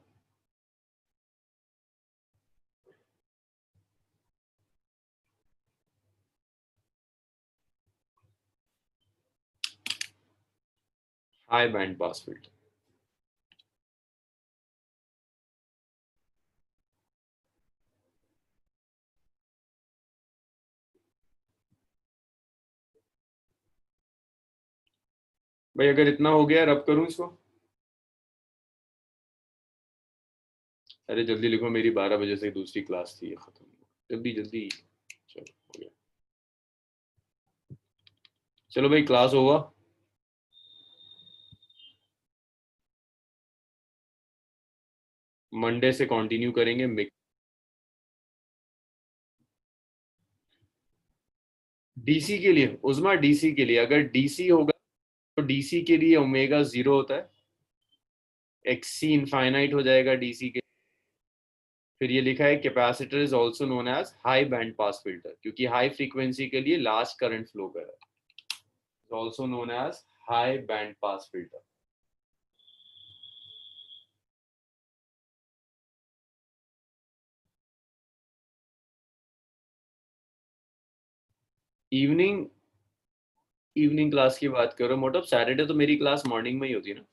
High band pass filter. भाई अगर इतना हो गया, रब करूं इसको? अरे जल्दी लिखो, मेरी 12 बजे से दूसरी क्लास थी, ये खत्म. जल्दी जल्दी. चलो हो गया. चलो भाई, क्लास होगा. मंडे से कंटिन्यू करेंगे. डीसी के लिए उस्मा, डीसी के लिए अगर डीसी होगा, तो डीसी के लिए ओमेगा 0 होता है, XC इनफाइनाइट हो जाएगा डीसी के. फिर ये लिखा है capacitor is also known as high band pass filter, क्योंकि हाई फ्रीक्वेंसी के लिए लार्ज करंट फ्लो कर रहा है. Also known as high band pass filter. Evening evening class की बात करो मोटो, सैटरडे तो मेरी क्लास मॉर्निंग में ही होती है ना.